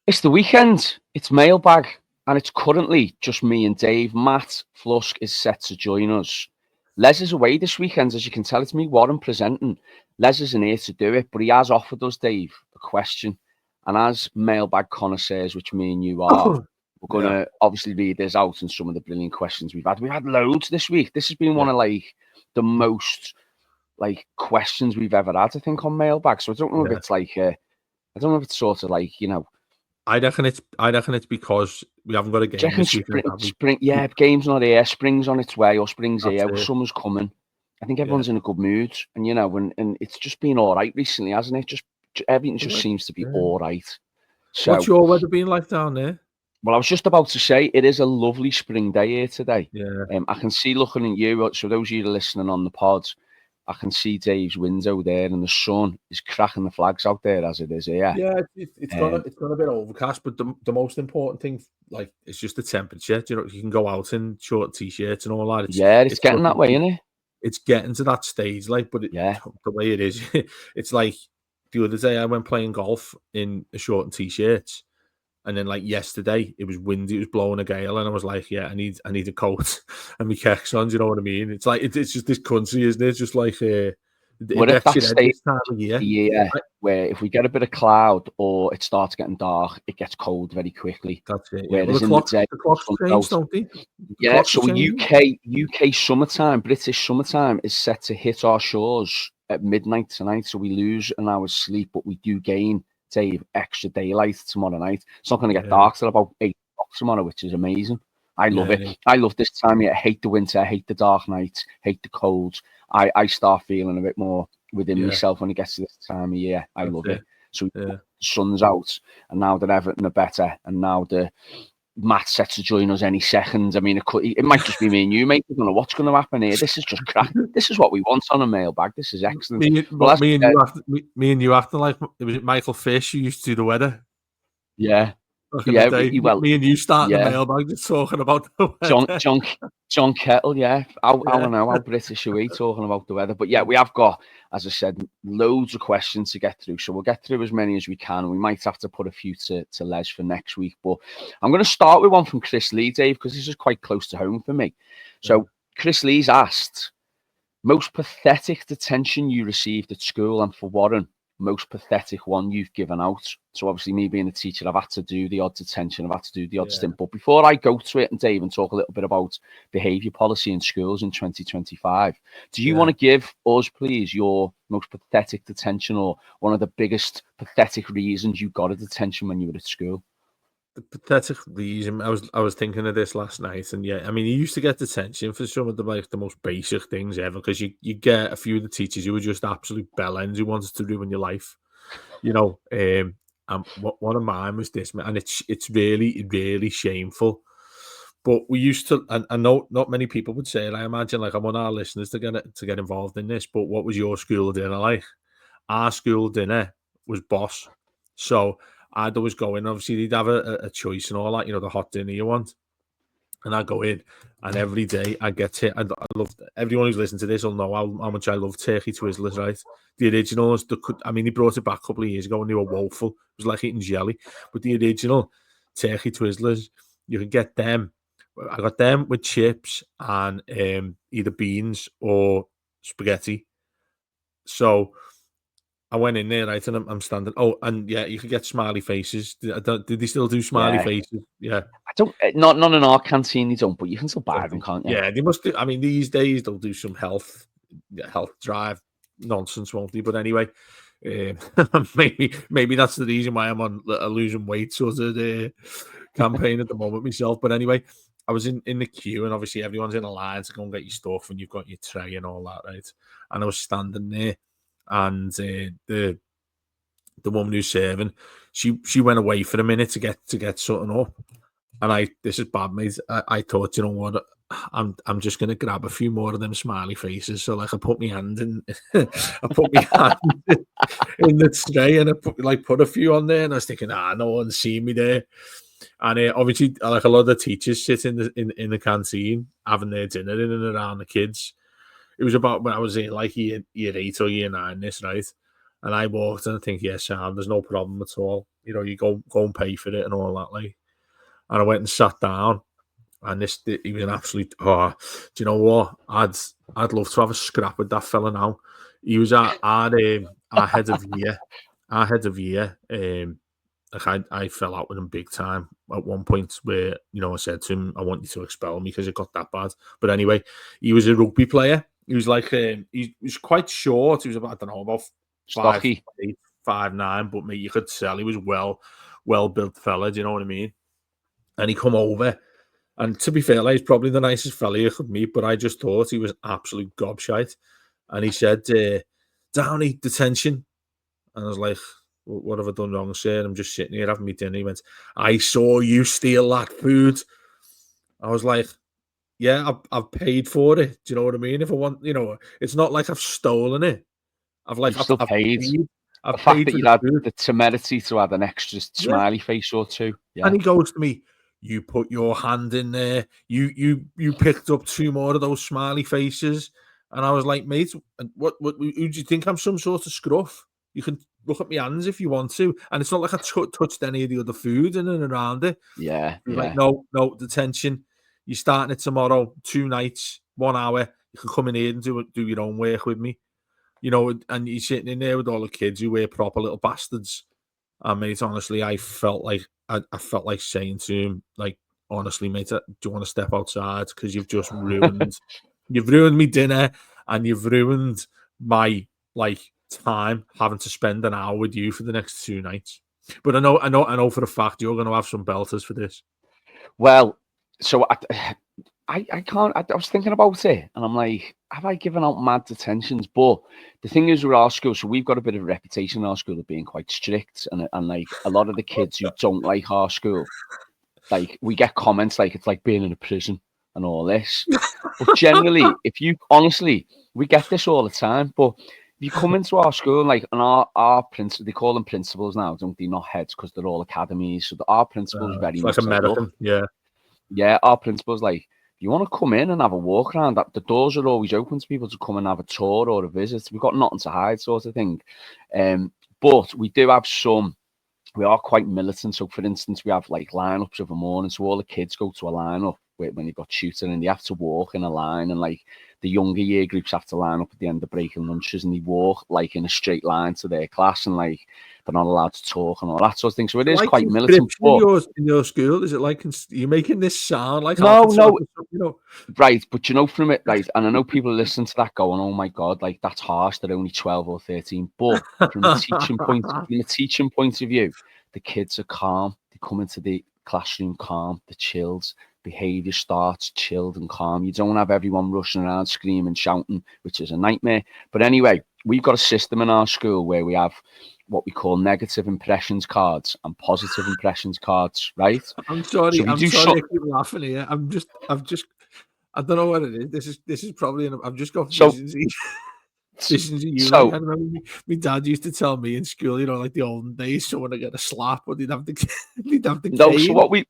It's the weekend. It's Mailbag, and it's currently just me and Dave. Matt Flusk is set to join us. Les is away this weekend, as you can tell. It's me, Warren, presenting. Les isn't here to do it, but he has offered us, Dave, a question. And as Mailbag connoisseurs, which me and you are, we're going to obviously read this out and some of the brilliant questions we've had. We've had loads this week. This has been one of the most questions we've ever had, I think, on Mailbag. So I don't know if it's I don't know if it's sort of I reckon it's because we haven't got a game this weekend. Spring, game's not here. Spring's on its way, or spring's here. Summer's coming. I think everyone's in a good mood, and and it's just been all right recently, hasn't it? Just everything just seems to be all right. So, what's your weather been like down there? Well, I was just about to say it is a lovely spring day here today. Yeah. I can see looking at you. So those of you listening on the pod, I can see Dave's window there, and the sun is cracking the flags out there as it is here. Yeah, it's gone a bit overcast, but the most important thing, it's just the temperature. You can go out in short t-shirts and all that. It's getting that way, isn't it? It's getting to that stage, but the way it is, it's like the other day I went playing golf in a short and t-shirts. And then yesterday, it was windy, it was blowing a gale, and I was like, I need a coat and my kicks on, do you know what I mean? It's it's just this country, isn't it? It's just we're at that stage time of year where if we get a bit of cloud or it starts getting dark, it gets cold very quickly. That's it. Yeah. Whereas the clocks change, don't they? So UK summertime, British summertime is set to hit our shores at midnight tonight. So we lose an hour's sleep, but we do gain, Dave, extra daylight tomorrow night. It's not going to get dark till about 8 o'clock tomorrow, which is amazing. I love it. I love this time of year. I hate the winter. I hate the dark nights. Hate the colds. I start feeling a bit more within myself when it gets to this time of year. I love it. So the sun's out, and now that everything are better, and now the Matt's set to join us any second. I mean, it might just be me and you, mate. I don't know what's going to happen here. This is just crap. This is what we want on a Mailbag. This is excellent. Me and you acting like it was Michael Fish who used to do the weather. Yeah. Me and you starting the Mailbag just talking about the weather. John Kettle, I don't know how British are we talking about the weather, but we have got, as I said, loads of questions to get through, so we'll get through as many as we can. We might have to put a few to Les for next week, but I'm going to start with one from Chris Lee, Dave, because this is quite close to home for me. So Chris Lee's asked, most pathetic detention you received at school, and for Warren, most pathetic one you've given out. So obviously me being a teacher, I've had to do the odd detention, I've had to do the odd stint. But before I go to it, and Dave, and talk a little bit about behaviour policy in schools in 2025, do you want to give us, please, your most pathetic detention, or one of the biggest pathetic reasons you got a detention when you were at school? The pathetic reason, I was thinking of this last night, and I mean, you used to get detention for some of the most basic things ever, because you get a few of the teachers who were just absolute bellends who wanted to ruin your life, and one of mine was this, and it's really, really shameful. But we used to, and I know not many people would say it. I imagine, I want our listeners to get involved in this. But what was your school dinner like? Our school dinner was boss, so I'd always go in. Obviously, they'd have a choice and all that, the hot dinner you want. And I'd go in, and every day I get it. I love, everyone who's listened to this will know how much I love turkey Twizzlers, right? The originals, he brought it back a couple of years ago and they were woeful. It was like eating jelly. But the original turkey Twizzlers, you could get them. I got them with chips and either beans or spaghetti. So I went in there, right, and I'm standing. Oh, and you could get smiley faces. Did they still do smiley faces? Yeah. I don't. Not in our canteen, they don't. But you can still buy them, can't you? Yeah, they must do. I mean, these days they'll do some health drive nonsense, won't they? But anyway, maybe that's the reason why I'm on a losing weight sort of campaign at the moment myself. But anyway, I was in the queue, and obviously everyone's in a line to go and get your stuff, and you've got your tray and all that, right? And I was standing there. And the woman who's serving, she went away for a minute to get something up, and this is bad, mate. I thought, you know what, I'm just gonna grab a few more of them smiley faces. So I put my hand in, in the tray, and I put a few on there, and I was thinking, no one's seen me there. And obviously, a lot of the teachers sit in the canteen having their dinner in and around the kids. It was about when I was in year 8 or year 9, this, right? And I walked in and think, yeah, Sam, there's no problem at all. You know, you go and pay for it and all that, like. And I went and sat down, and he was an absolute. Oh, do you know what? I'd love to have a scrap with that fella now. He was our head of year. Our head of year. Like I fell out with him big time at one point where, you know, I said to him, I want you to expel me because it got that bad. But anyway, he was a rugby player. He was like, he was quite short. He was about, I don't know, about Stocky. 5'8", 5'9", but mate, you could tell he was well built fella. Do you know what I mean? And he come over, and to be fair, like, he's probably the nicest fella you could meet, but I just thought he was absolute gobshite. And he said, Downey, detention. And I was like, what have I done wrong, sir? I'm just sitting here having my dinner. He went, I saw you steal that food. I was like, yeah, I've paid for it. Do you know what I mean? If I want, you know, it's not like I've stolen it. I've Still paid. I've The fact paid that for you the had food. the temerity to add an extra smiley face or two. Yeah. And he goes to me, you put your hand in there. You picked up 2 more of those smiley faces. And I was like, mate, what who do you think I'm, some sort of scruff? You can look at my hands if you want to. And it's not like I touched any of the other food in and around it. Yeah. He was like, no, detention. You're starting it tomorrow, 2 nights, 1 hour. You can come in here and do your own work with me. You know, and you're sitting in there with all the kids who were proper little bastards. And mate, honestly, I felt like saying to him, like, honestly, mate, do you want to step outside? Because you've just ruined me dinner, and you've ruined my time having to spend an hour with you for the next 2 nights. But I know for a fact you're going to have some belters for this. Well, so I can't. I was thinking about it, and I'm like, have I given out mad detentions? But the thing is, with our school, so we've got a bit of a reputation in our school of being quite strict, and like a lot of the kids who don't like our school, like we get comments like it's like being in a prison and all this. But generally, we get this all the time. But if you come into our school, like, and our principal, they call them principals now, don't they? Not heads, because they're all academies. So our principal's very It's much like American, yeah. Our principal's like, if you want to come in and have a walk around, that the doors are always open to people to come and have a tour or a visit. We've got nothing to hide, sort of thing. But we do have some. We are quite militant. So, for instance, we have like lineups of a morning. So all the kids go to a lineup when you've got shooting, and they have to walk in a line. And like the younger year groups have to line up at the end of break and lunches, and they walk like in a straight line to their class, and like they're not allowed to talk and all that sort of thing. So it is like quite militant. But in your school, is it like you're making this sound like no, you know? Right, but you know, from it, right, and I know people listen to that going, "Oh my God, like that's harsh. They're only 12 or 13." But from a teaching point of view, the kids are calm. They come into the classroom calm. They're chilled. Behaviour starts chilled and calm. You don't have everyone rushing around, screaming, shouting, which is a nightmare. But anyway, we've got a system in our school where we have what we call negative impressions cards and positive impressions cards, right? I'm sorry. So I keep laughing here. I don't know what it is. This is probably. I've just got visions. Visions of you. So, I remember my dad used to tell me in school, you know, like the olden days, someone would get a slap, but they'd have the no. cane. So what we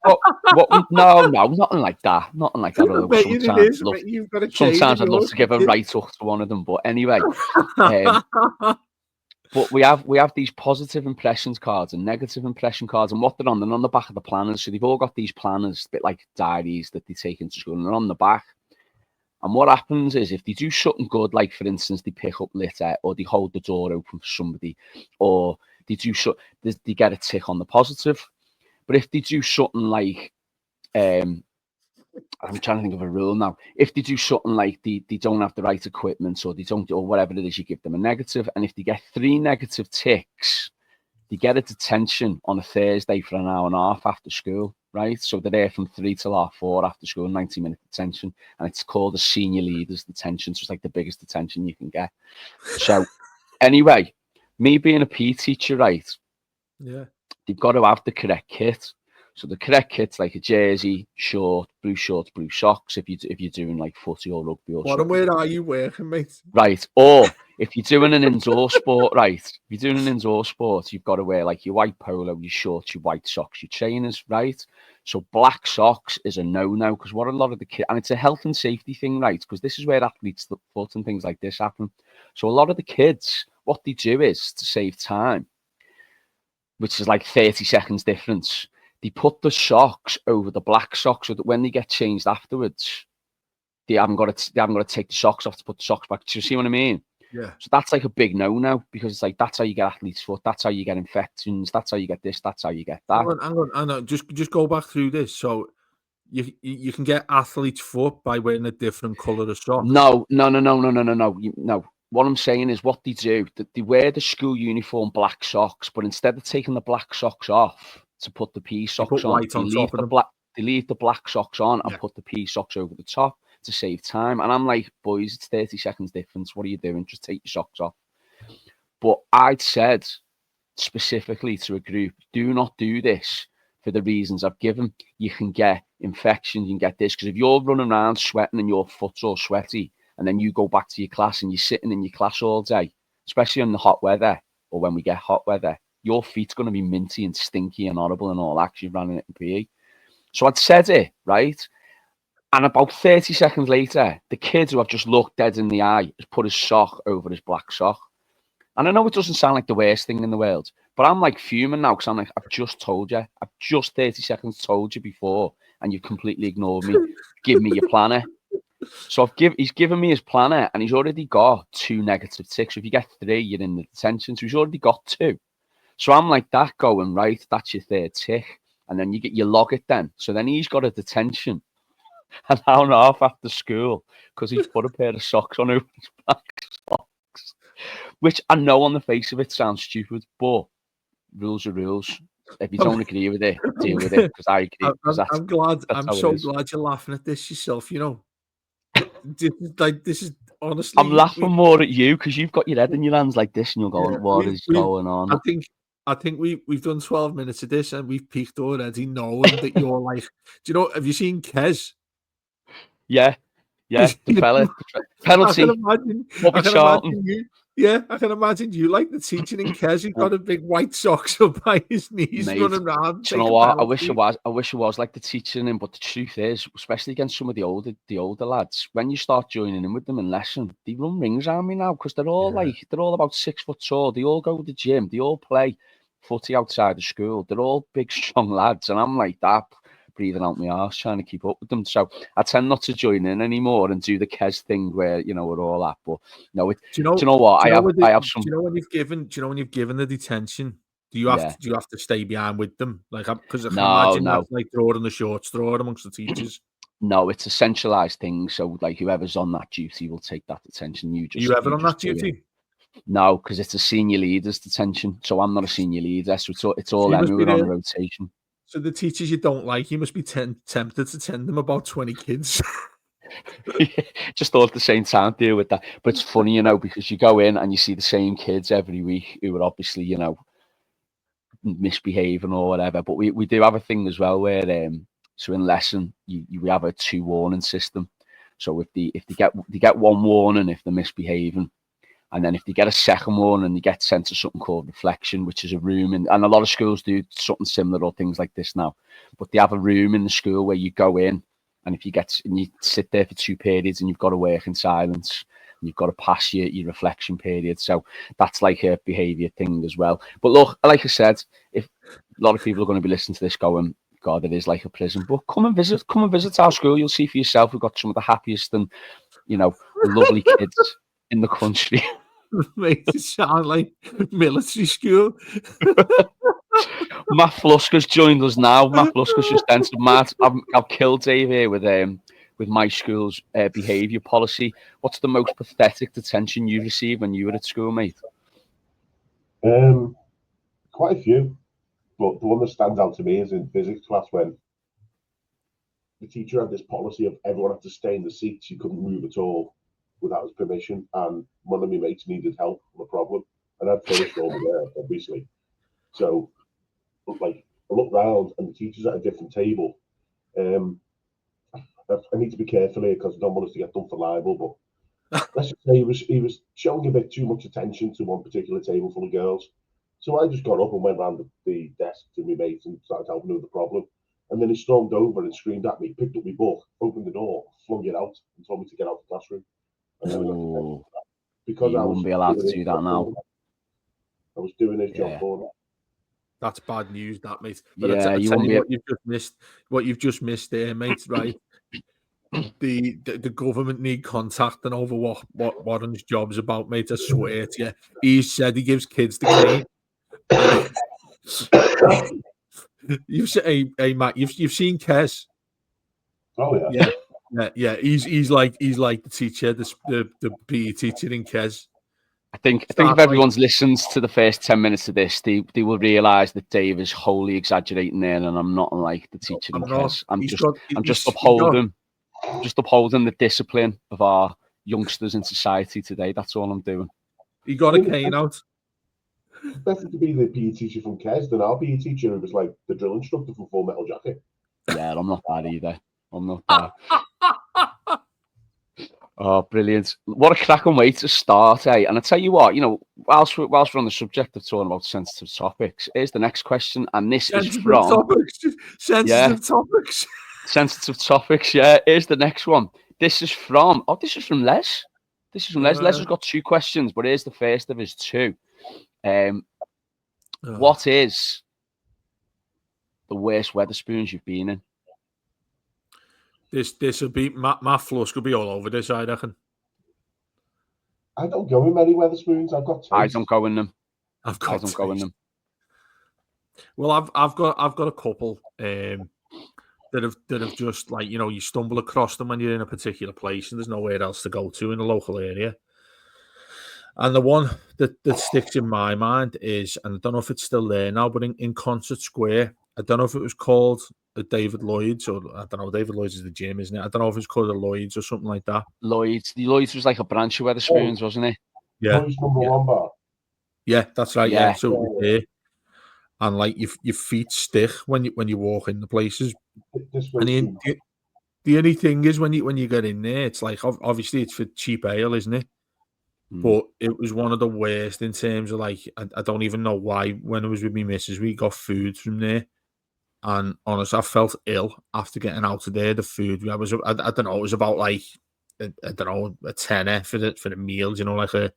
no, nothing like that. Nothing like that. Sometimes I'd love to give a right hook to one of them, but anyway. But we have these positive impressions cards and negative impression cards, and what they're on the back of the planners. So they've all got these planners, a bit like diaries that they take into school, and they're on the back. And what happens is, if they do something good, like for instance, they pick up litter, or they hold the door open for somebody, or they get a tick on the positive. But if they do something like, I'm trying to think of a rule now. If they do something like they don't have the right equipment, or they don't, or whatever it is, you give them a negative. And if they get 3 negative ticks, they get a detention on a Thursday for an hour and a half after school, right? So they're there from 3 till 4:30 after school, 90-minute detention. And it's called a senior leaders detention. So it's like the biggest detention you can get. So anyway, me being a PE teacher, right? Yeah. They've got to have the correct kit. So the correct kit's like a jersey, blue shorts, blue socks. If you're doing like footy or rugby or something. Where are you working, mate? Right. Or if you're doing an indoor sport, right? If you're doing an indoor sport, you've got to wear like your white polo, your shorts, your white socks, your trainers, right? So black socks is a no-no, because what a lot of the kids, and it's a health and safety thing, right? Because this is where athletes' foot and things like this happen. So a lot of the kids what they do is, to save time, which is like 30 seconds difference, they put the socks over the black socks so that when they get changed afterwards, they haven't got to take the socks off to put the socks back. Do you see what I mean? Yeah. So that's like a big no-no, because it's like, that's how you get athlete's foot, that's how you get infections, that's how you get this, that's how you get that. Hang on. Just go back through this. So you can get athlete's foot by wearing a different colour of socks. No. What I'm saying is, what they do, they wear the school uniform black socks, but instead of taking the black socks off to put the pea socks on, they leave the black socks on and put the pea socks over the top to save time. And I'm like, boys, it's 30 seconds difference. What are you doing? Just take your socks off. But I'd said specifically to a group, do not do this for the reasons I've given. You can get infections, you can get this, because if you're running around sweating and your foot's all sweaty, and then you go back to your class and you're sitting in your class all day, especially in the hot weather, or when we get hot weather, your feet's going to be minty and stinky and horrible and all that, because you've ran in it in PE. So I'd said it, right? And about 30 seconds later, the kid who I've just looked dead in the eye has put his sock over his black sock. And I know it doesn't sound like the worst thing in the world, but I'm like fuming now, because I'm like, I've just told you. I've just 30 seconds told you before, and you've completely ignored me. Give me your planner. So he's given me his planner, and he's already got 2 negative ticks. So if you get 3, you're in the detention. So he's already got 2. So I'm like that going, right, that's your 3rd tick. And then you log it then. So then he's got a detention an hour and a half after school, because he's put a pair of socks on over his black socks. Which I know on the face of it sounds stupid, but rules are rules. If you don't agree with it, deal with it, because I agree. I'm so glad you're laughing at this yourself, you know. This is honestly, I'm laughing more at you, because you've got your head in your hands like this, and you're going, "What is going on?" I think we've done 12 minutes of this, and we've peaked already, knowing that you're like, do you know? Have you seen Kez? Yeah, the fella, penalty. I can imagine you. Yeah, I can imagine you like the teaching in Kez. He's got a big white socks up by his knees, mate, running around. Do you know what? I wish it was like the teaching him, but the truth is, especially against some of the older lads, when you start joining in with them in lesson, they run rings around me now, because they're all about 6 foot tall. They all go to the gym. They all play footy outside of school. They're all big, strong lads, and I'm like that, breathing out my arse, trying to keep up with them. So I tend not to join in anymore and do the Kez thing where, you know, we're all at. But no, do you know what? I have some. Do you know when you've given the detention? Do you have to stay behind with them? Like, because I can imagine that's like throwing the short straw amongst the teachers. No, it's a centralised thing. So like whoever's on that duty will take that detention. Are you ever on that duty? No, because it's a senior leader's detention. So I'm not a senior leader. So it's all them who are on rotation. So the teachers you don't like, you must be tempted to send them about 20 kids. Just all at the same time, deal with that. But it's funny, you know, because you go in and you see the same kids every week who are obviously, you know, misbehaving or whatever. But we do have a thing as well where so in lesson we have a 2 warning system. So if they get 1 warning if they're misbehaving, and then if they get a 2nd warning, they get sent to something called reflection, which is a room, and a lot of schools do something similar or things like this now. But they have a room in the school where you go in, and if you sit there for 2 periods, and you've got to work in silence, and you've got to pass your reflection period. So that's like a behaviour thing as well. But look, like I said, if a lot of people are going to be listening to this going, God, it is like a prison. But come and visit our school. You'll see for yourself. We've got some of the happiest and, you know, lovely kids in the country. Makes it sound like military school. Matt Flusker's joined us now. Matt Flusker's just entered. Matt, I've killed Dave here with my school's behaviour policy. What's the most pathetic detention you received when you were at school, mate? Quite a few, but the one that stands out to me is in physics class when the teacher had this policy of everyone had to stay in the seats. You couldn't move at all without his permission, and one of my mates needed help with a problem, and I'd finished over there, obviously. So, like, I look round, and the teacher's at a different table. I need to be careful here because I don't want us to get done for libel, but let's just say he was showing a bit too much attention to one particular table full of girls. So I just got up and went round the desk to my mate and started helping him with the problem. And then he stormed over and screamed at me, picked up my book, opened the door, flung it out, and told me to get out of the classroom. Because you wouldn't be allowed to do that now. I was doing his job Yeah. for him. That's bad news, that, mate. But Yeah, I you tell won't you be. what you've just missed. What you've just missed there, mate. Right? The government need contacting over what Warren's job's about, mate. I swear to you. He said he gives kids the cane. You've seen, hey, Matt. You've seen Kes. Oh yeah. Yeah. He's like the teacher, the PE teacher in Kes. I think if everyone's listened to the first 10 minutes of this, they will realise that Dave is wholly exaggerating there, and I'm not unlike the teacher in Kes. I'm just upholding the discipline of our youngsters in society today. That's all I'm doing. He got a cane out. It's better to be the PE teacher from Kes than our PE teacher who was like the drill instructor from Full Metal Jacket. Yeah, I'm not that either. I'm not that. Oh, brilliant. What a cracking way to start, eh? And I tell you what, whilst we're on the subject of talking about sensitive topics, here's the next question. And this is from... Sensitive topics. Sensitive topics, yeah. Here's the next one. This is from Les. Les has got 2 questions, but here's the first of his 2. What is the worst Wetherspoons you've been in? This will be my flush could be all over this, I reckon. I don't go in many Wetherspoons. I've got taste. I don't go in them. Go in them. Well, I've got a couple that have just like, you stumble across them when you're in a particular place and there's nowhere else to go to in the local area. And the one that sticks in my mind is, and I don't know if it's still there now, but in Concert Square, I don't know if it was called a David Lloyd's, or I don't know, David Lloyd's is the gym, isn't it? I don't know if it's called a Lloyd's or something like that. Lloyd's was like a branch of Wetherspoons, wasn't it? Yeah. Lloyd's number 1 bar. Yeah, that's right. Yeah. So it was there. And like your feet stick when you walk in the places. And the only thing is when you get in there, it's like obviously it's for cheap ale, isn't it? But it was one of the worst in terms of like I don't even know why. When I was with my missus, we got food from there, and honestly, I felt ill after getting out of there. The food I don't know, it was about like I don't know, a tenner for the meals, like a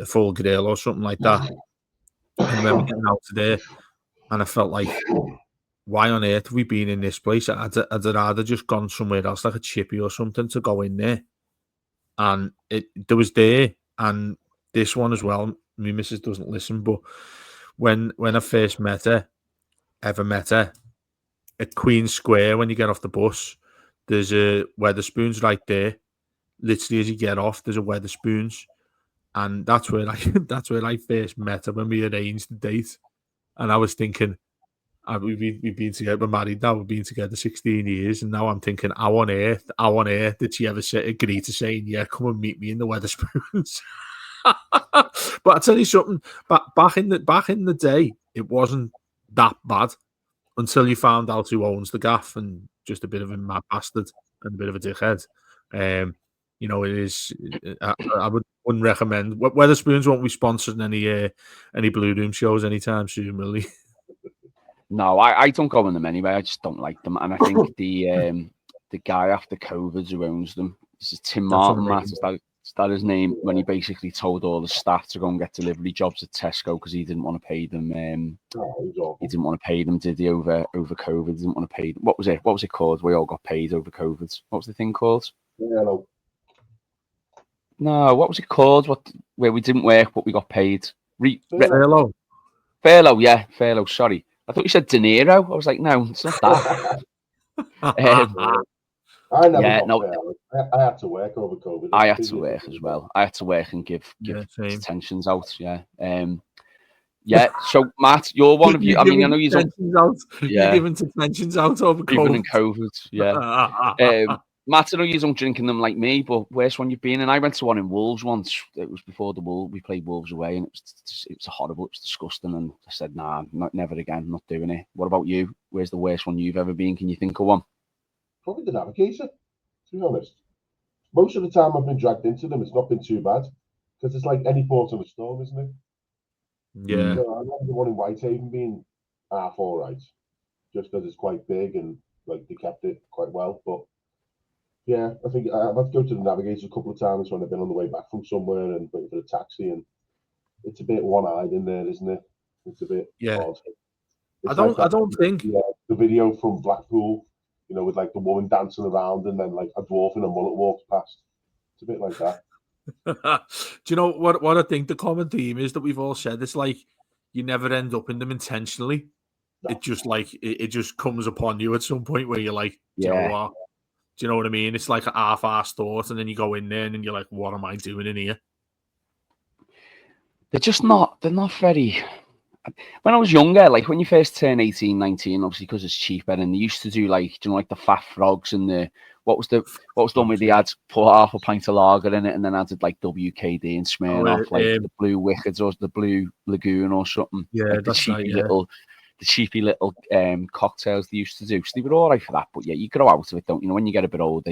full grill or something like that. And I remember getting out of there, and I felt like, why on earth have we been in this place? I'd rather just gone somewhere else, like a chippy or something, to go in there. And there was there, and this one as well. My missus doesn't listen, but when I first ever met her, at Queen Square, when you get off the bus, there's a Wetherspoons right there. Literally, as you get off, there's a Wetherspoons, and that's where I first met her when we arranged the date. And I was thinking, we've been together, we're married now, we've been together 16 years, and now I'm thinking, how on earth did she ever agree to saying, yeah, come and meet me in the Wetherspoons? But I tell you something, back in the day, it wasn't that bad until you found out who owns the gaff, and just a bit of a mad bastard and a bit of a dickhead. It is. I wouldn't recommend. Wetherspoons won't be sponsoring any Blue Room shows anytime soon, will they? No, I don't go in them anyway. I just don't like them, and I think the guy after COVID who owns them, this is Tim Martin. Matt, is that his name? When he basically told all the staff to go and get delivery jobs at Tesco because he didn't want to pay them. He didn't want to pay them, did he? Over COVID, he didn't want to pay them. What was it called? We all got paid over COVID. What was the thing called? Furlough. No, what was it called? Where we didn't work but we got paid? Furlough. Furlough, yeah, furlough. Sorry, I thought you said De Niro. I was like, no, it's not that. I never got furlough. I had to work over COVID. I had to work as well. I had to work and give detentions out. Yeah. Yeah. So Matt, you're one of you. I mean, I know you don't. You're giving detentions out over COVID. Even in COVID. Yeah. Matt, I know you don't drinking them like me, but worst one you've been in? I went to one in Wolves once. It was before the Wolves. We played Wolves away, and it was horrible. It was disgusting, and I said, "Nah, never again. I'm not doing it." What about you? Where's the worst one you've ever been? Can you think of one? Probably the Navigator, to be honest. Most of the time I've been dragged into them, it's not been too bad, because it's like any port on a storm, isn't it? Yeah. So I remember the one in Whitehaven being half all right, just because it's quite big and like they kept it quite well. But yeah, I think I've had to go to the Navigator a couple of times when I've been on the way back from somewhere and waiting for a taxi, and it's a bit one-eyed in there, isn't it? It's a bit odd. I don't think the video from Blackpool, with like the woman dancing around and then like a dwarf in a mullet walks past. It's a bit like that. Do you know what I think the common theme is that we've all said? It's like you never end up in them intentionally. No. It just like it just comes upon you at some point where you're like, do you know what? Do you know what I mean? It's like a half-assed thought, and then you go in there and you're like, what am I doing in here? They're not very. When I was younger, like when you first turn 18, 19, obviously because it's cheaper, and they used to do like, like the fat frogs and the what was done with the ads, put half a pint of lager in it and then added like WKD and Smirnoff, like the Blue Wickeds or the Blue Lagoon or something. Yeah, like the cheapy little cocktails they used to do. So they were all right for that, but yeah, you grow out of it, don't you? When you get a bit older,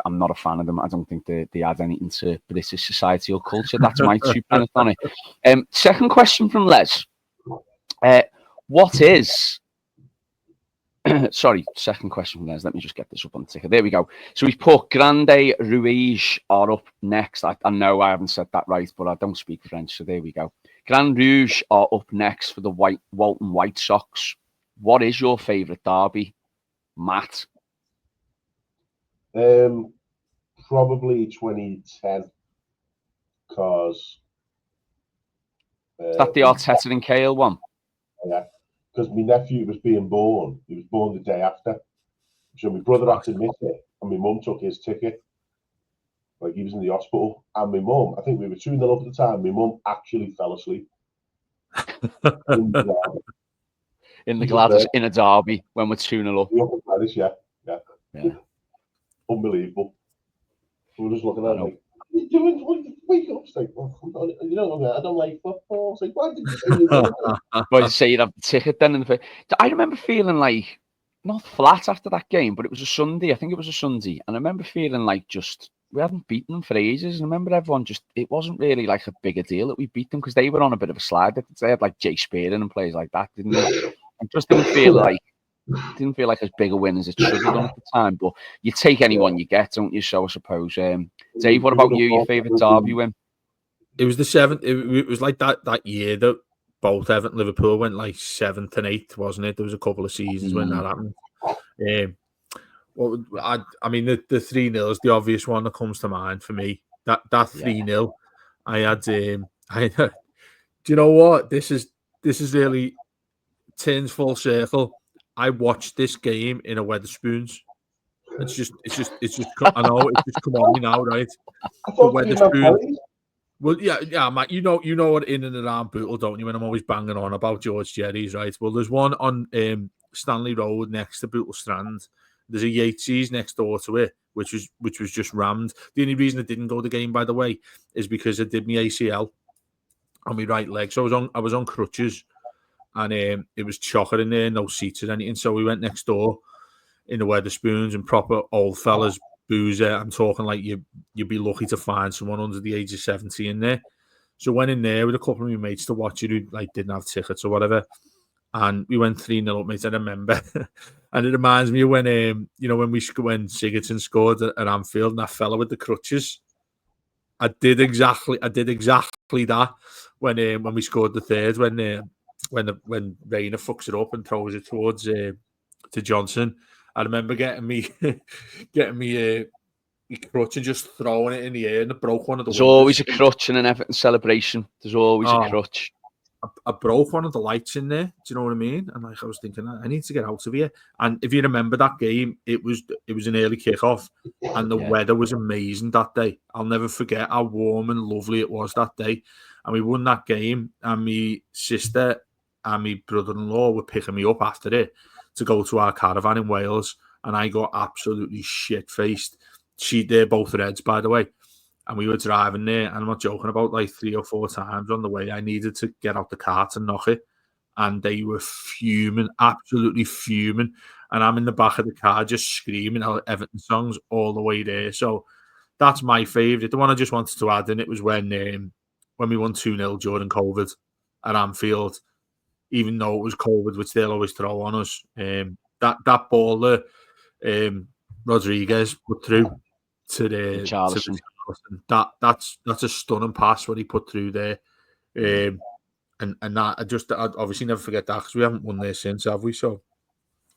I'm not a fan of them. I don't think they add anything to British society or culture. That's my 2 pence on it. Second question from Les. What is... Sorry, second question from Les. Let me just get this up on the ticker. There we go. So we've put Grande Rouge are up next. I know I haven't said that right, but I don't speak French, so there we go. Grand Rouge are up next for the Walton White Sox. What is your favourite derby, Matt? Probably 2010, because is that the Arteta and Cahill one? Yeah, because my nephew was being born. He was born the day after, so my brother had to miss it, and my mum took his ticket. Like he was in the hospital, and my mum, I think we were 2-0 up at the time. My mum actually fell asleep in the Gladys in a derby when we're 2-0 up. Yeah. Unbelievable. We were just looking at it like, what are you doing? Wake up. It's like, I don't like football. It's like, why did you say you did? Well, you say you'd have the ticket then. I remember feeling like, not flat after that game, but it was a Sunday. I think it was a Sunday. And I remember feeling like we hadn't beaten them for ages. And I remember everyone it wasn't really like a bigger deal that we beat them because they were on a bit of a slide. They had like Jay Spearing and players like that, didn't they? I just didn't feel like as big a win as it should have done at the time, but you take anyone you get, don't you? So I suppose. Dave, what about you? Your favourite derby win? It was the 7th. It was like that year that both Everton and Liverpool went like 7th and 8th, wasn't it? There was a couple of seasons when that happened. I mean, the 3-0 is the obvious one that comes to mind for me. That 3-0, I had. Do you know what? This is really turns full circle. I watched this game in a Wetherspoons. It's just. I know it's just come on me now, right? The Wetherspoons. Well, yeah, Matt. You know what in and around Bootle, don't you? When I'm always banging on about George Jerry's, right? Well, there's one on Stanley Road next to Bootle Strand. There's a Yates's next door to it, which was just rammed. The only reason I didn't go to the game, by the way, is because I did my ACL on my right leg. So I was on crutches. And it was chocker in there, no seats or anything. So we went next door in the Wetherspoons and proper old fellas boozer. I'm talking like you'd be lucky to find someone under the age of 70 in there. So went in there with a couple of my mates to watch it who like didn't have tickets or whatever. And we went 3-0 up, mate. I remember. And it reminds me of when when Sigurdsson scored at Anfield and that fella with the crutches. I did exactly that when we scored the third, when Rayner fucks it up and throws it towards to Johnson. I remember getting me crutch and just throwing it in the air, and it broke one of the There's always a crutch in an Everton celebration. There's always a crutch. I broke one of the lights in there. Do you know what I mean? And like I was thinking, I need to get out of here. And if you remember that game, it was an early kickoff, and the weather was amazing that day. I'll never forget how warm and lovely it was that day. And we won that game, and my sister and my brother-in-law were picking me up after it to go to our caravan in Wales, and I got absolutely shit-faced. They're both Reds, by the way. And we were driving there, and I'm not joking, about like 3 or 4 times on the way, I needed to get out the car to knock it. And they were fuming, absolutely fuming. And I'm in the back of the car just screaming out Everton songs all the way there. So that's my favourite. The one I just wanted to add in, it was when we won 2-0 during COVID at Anfield, even though it was COVID, which they'll always throw on us. That ball Rodriguez put through to That's a stunning pass what he put through there. And that I'd obviously never forget that because we haven't won there since, have we? So,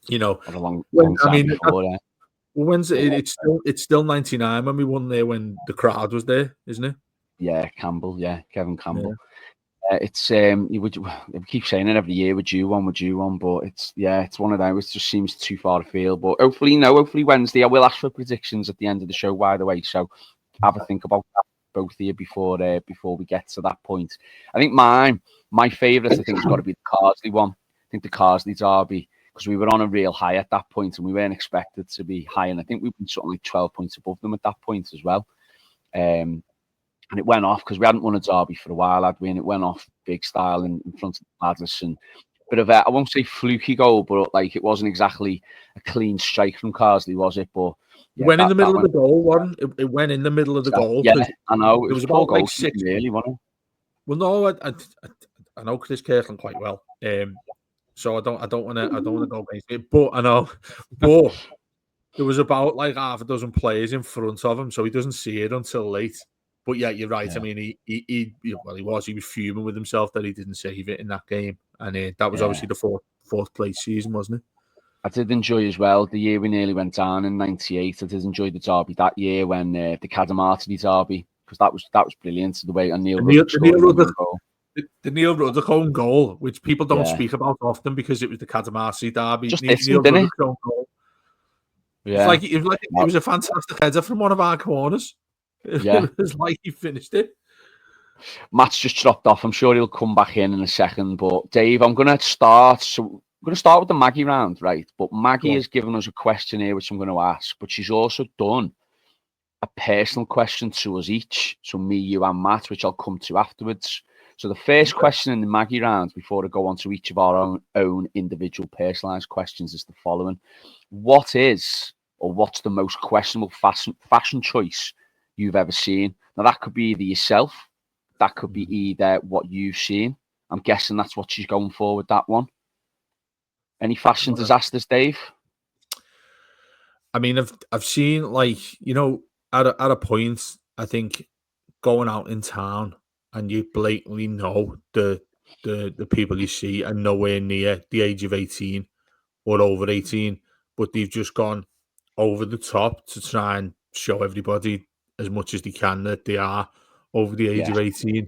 you know, a long time before. When's it's still 99 when we won there when the crowd was there, isn't it? Yeah, Campbell. Yeah, Kevin Campbell. Yeah. It's we keep saying it every year. We're due one, but it's one of those. It just seems too far afield. But hopefully Wednesday. I will ask for predictions at the end of the show, by the way. So have a think about that, both of you, before we get to that point. I think my favourite, I think, has got to be the Carsley one. I think the Carsley derby, because we were on a real high at that point and we weren't expected to be high, and I think we've been something like 12 points above them at that point as well. And it went off because we hadn't won a derby for a while, had we? And it went off big style in front of the ladders. And bit of I won't say fluky goal, but like it wasn't exactly a clean strike from Carsley, was it? But yeah, in the middle of the goal, wasn't it? It went in the middle of the goal. Yeah, I know. It was about like 6 really, wasn't it? Well, no, I know Chris Kirkland quite well, so I don't want to go against it, but I know, but there was about like half a dozen players in front of him, so he doesn't see it until late. But yeah, you're right. Yeah. I mean, he was fuming with himself that he didn't save it in that game, and that was obviously the fourth place season, wasn't it? I did enjoy as well the year we nearly went down in '98. I did enjoy the derby that year when the Cadamartini derby, because that was brilliant. The way Neil Ruddock own goal, which people don't speak about often because it was the Cadamartini derby. Just Neil Ruddock's own goal. Yeah, it was a fantastic header from one of our corners. Yeah, it was like he finished it. Matt's just dropped off. I'm sure he'll come back in a second. But Dave, I'm going to start. So I'm going to start with the Maggie round, right? But Maggie has given us a question here, which I'm going to ask. But she's also done a personal question to us each. So me, you, and Matt, which I'll come to afterwards. So the first question in the Maggie round, before I go on to each of our own individual personalised questions, is the following: what's the most questionable fashion choice you've ever seen? Now that could be either yourself, that could be either what you've seen. I'm guessing that's what she's going for with that one. Any fashion disasters, Dave? I mean, I've seen, like, at a point, I think going out in town and you blatantly know the people you see are nowhere near the age of 18 or over 18, but they've just gone over the top to try and show everybody as much as they can that they are over the age of 18.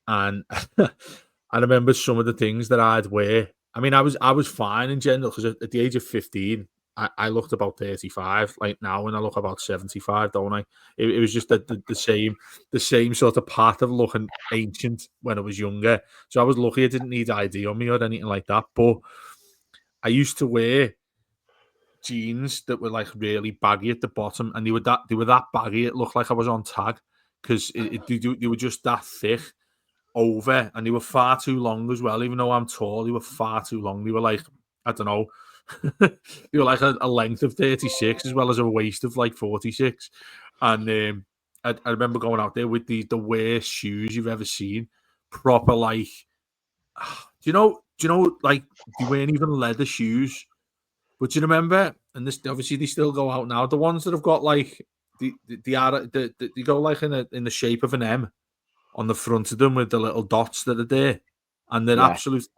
And I remember some of the things that I'd wear. I mean, I was fine in general because at the age of 15, I looked about 35. Like now, when I look about 75, don't I? It was just the same sort of path of looking ancient when I was younger. So I was lucky I didn't need ID on me or anything like that. But I used to wear jeans that were like really baggy at the bottom, and they were that baggy it looked like I was on tag because they were just that thick over, and they were far too long as well. Even though I'm tall, they were far too long. They were like, I don't know, they were like a length of 36 as well as a waist of like 46. And I remember going out there with the worst shoes you've ever seen, proper like, do you know, like they weren't even leather shoes. But do you remember? And this obviously they still go out now. The ones that have got like they go like in the shape of an M on the front of them with the little dots that are there, and they're absolute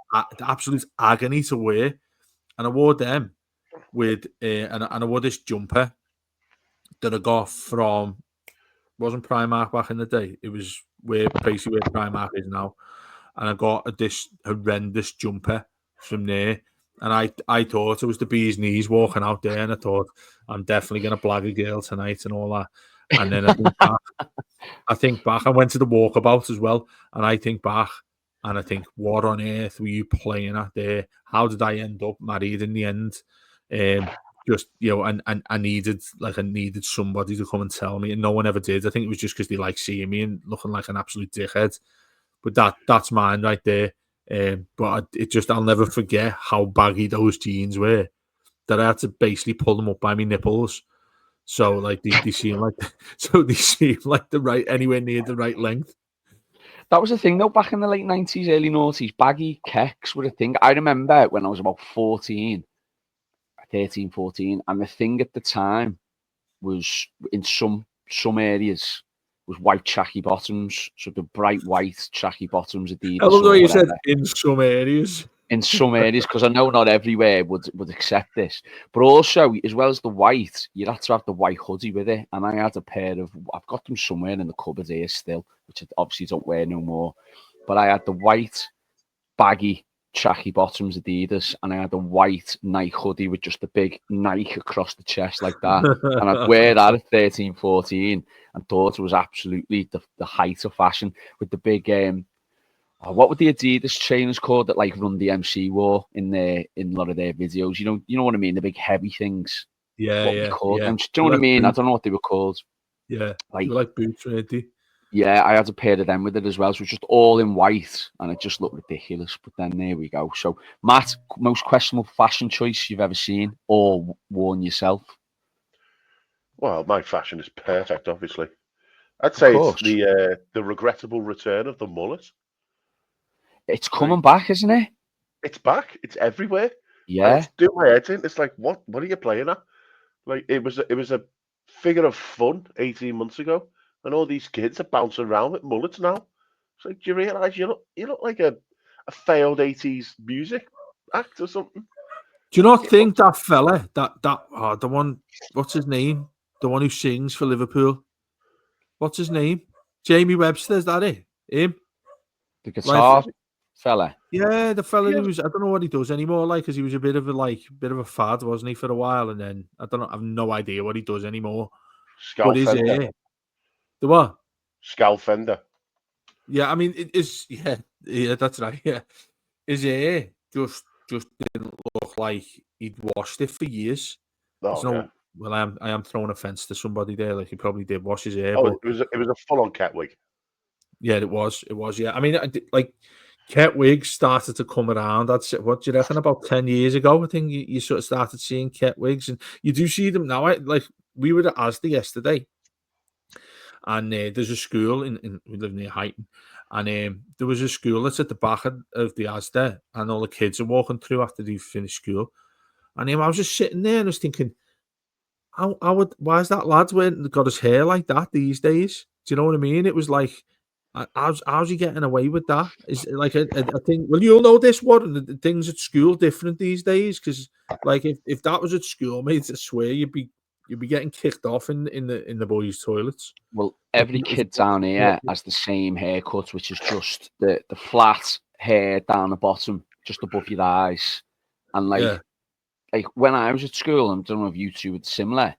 agony to wear. And I wore them with and I wore this jumper that I got from, wasn't Primark back in the day. It was basically where Primark is now. And I got this horrendous jumper from there. And I thought it was the bee's knees walking out there, and I thought I'm definitely going to blag a girl tonight and all that. And then I think back, I went to the walkabout as well, and I think back and I think, what on earth were you playing at there? How did I end up married in the end? Just, and I needed somebody to come and tell me, and no one ever did. I think it was just because they like seeing me and looking like an absolute dickhead. But that's mine right there. But I'll never forget how baggy those jeans were, that I had to basically pull them up by my nipples. So like they seem like the right, anywhere near the right length. That was a thing though back in the late 90s, early 90s. Baggy kecks were a thing. I remember when I was about 13, and the thing at the time was in some areas was white tracky bottoms, so the bright white tracky bottoms, Adidas. I love the way you said whatever. in some areas. In some areas, because I know not everywhere would accept this. But also, as well as the white, you'd have to have the white hoodie with it. And I had a pair of, I've got them somewhere in the cupboard here still, which I obviously don't wear no more. But I had the white baggy tracky bottoms Adidas, and I had a white Nike hoodie with just a big Nike across the chest like that. And I'd wear that at 13, 14 and thought it was absolutely the height of fashion with the big what were the Adidas trainers called that like Run DMC wore in a lot of their videos? You know what I mean? The big heavy things. Yeah, what yeah. we called yeah. them. Do you know what I mean? Boots. I don't know what they were called. Yeah, like boots, really. Yeah, I had a pair of them with it as well. So it was just all in white, and it just looked ridiculous. But then there we go. So Matt, most questionable fashion choice you've ever seen or worn yourself? Well, my fashion is perfect, obviously. I'd say it's course. the regrettable return of the mullet. It's coming back, isn't it? It's back. It's everywhere. Yeah. It's doing my head in. It's like, what are you playing at? Like, it was a figure of fun 18 months ago, and all these kids are bouncing around with mullets now. It's like, do you realise you look like a failed 80s music act or something? Do you not think that fella, the one, what's his name? The one who sings for Liverpool. What's his name? Jamie Webster, is that it? Him? The guitar fella. Yeah, the fella who was, I don't know what he does anymore, like, because he was a bit of a fad, wasn't he, for a while, and then I have no idea what he does anymore. Skull Fender. The what? Skull Fender. Yeah, I mean, it is, yeah, that's right, yeah. His hair just didn't look like he'd washed it for years. Oh, well, I am throwing offence to somebody there. Like, he probably did wash his hair. Oh, but it was a full-on cat wig. Yeah, it was. Yeah, I mean, like, cat wigs started to come around. I'd say, what do you reckon, about 10 years ago? I think you sort of started seeing cat wigs, and you do see them now. Like, we were at Asda yesterday, and there's a school in we live near Highton, and there was a school that's at the back of the Asda, and all the kids are walking through after they've finished school. And I was just sitting there and I was thinking, why is that lad got his hair like that these days? Do you know what I mean? It was like, how's he getting away with that? Is it like a thing? Well, you'll know this one. The things at school different these days, because like if that was at school, mate, I swear you'd be getting kicked off in the boys' toilets. Well, every kid down here has the same haircut, which is just the flat hair down the bottom, just above your eyes, and like when I was at school, I don't know if you two were similar,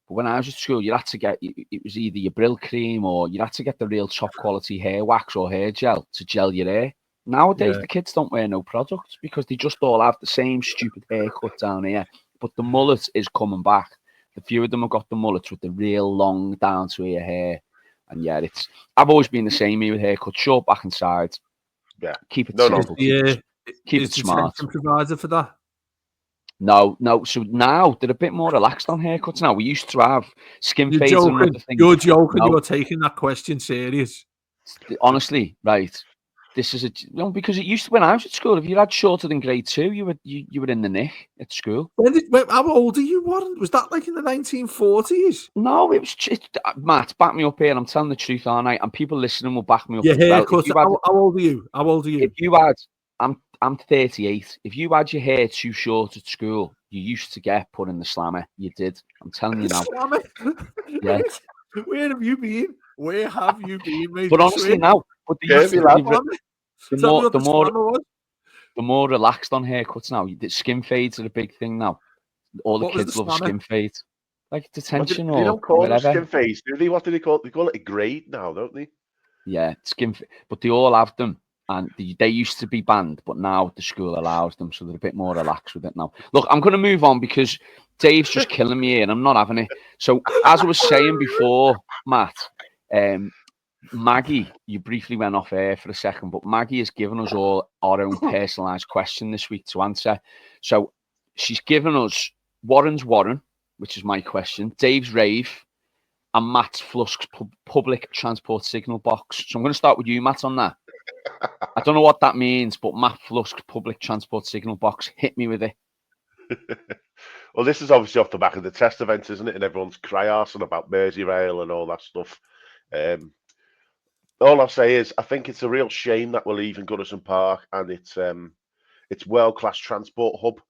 but when I was at school, you had to get, it was either your Brill cream or you had to get the real top quality hair wax or hair gel to gel your hair. Nowadays, the kids don't wear no products because they just all have the same stupid haircut down here. But the mullet is coming back. A few of them have got the mullets with the real long down to ear hair. And yeah, I've always been the same here with haircut, short back and sides. Yeah. Keep it simple. Keep it smart. Provider for that? No. So now they're a bit more relaxed on haircuts now. We used to have skin fades. You're joking. You're taking that question serious. Honestly, right. This is because it used to, when I was at school, if you had shorter than grade 2, you were in the nick at school. How old are you? Was that like in the 1940s? No, it was Matt, back me up here. I'm telling the truth, aren't I? And people listening will back me up. Your haircut. How old are you? If you had, I'm 38. If you had your hair too short at school, you used to get put in the slammer. You did. I'm telling you now. Slammer? Yeah. Where have you been? Where have you been, mate? But honestly, now, but the more relaxed on haircuts now. The skin fades are a big thing now. All the kids love skin fades, like Detention or they don't call whatever. Them skin fades, do they? What do they call it? They call it a grade now, don't they? Yeah, but they all have them, and they used to be banned, but now the school allows them, so they're a bit more relaxed with it now. Look, I'm going to move on because Dave's just killing me here, and I'm not having it. So, as I was saying before, Matt, Maggie, you briefly went off air for a second, but Maggie has given us all our own personalised question this week to answer. So she's given us Warren's Warren, which is my question, Dave's rave, and Matt's Flusk's public transport signal box. So I'm going to start with you, Matt, on that. I don't know what that means, but Matt Flusk's public transport signal box, hit me with it. Well, this is obviously off the back of the test event, isn't it? And everyone's cry-arsing about Merseyrail and all that stuff. All I'll say is I think it's a real shame that we're leaving Goodison Park and it's world-class transport hub.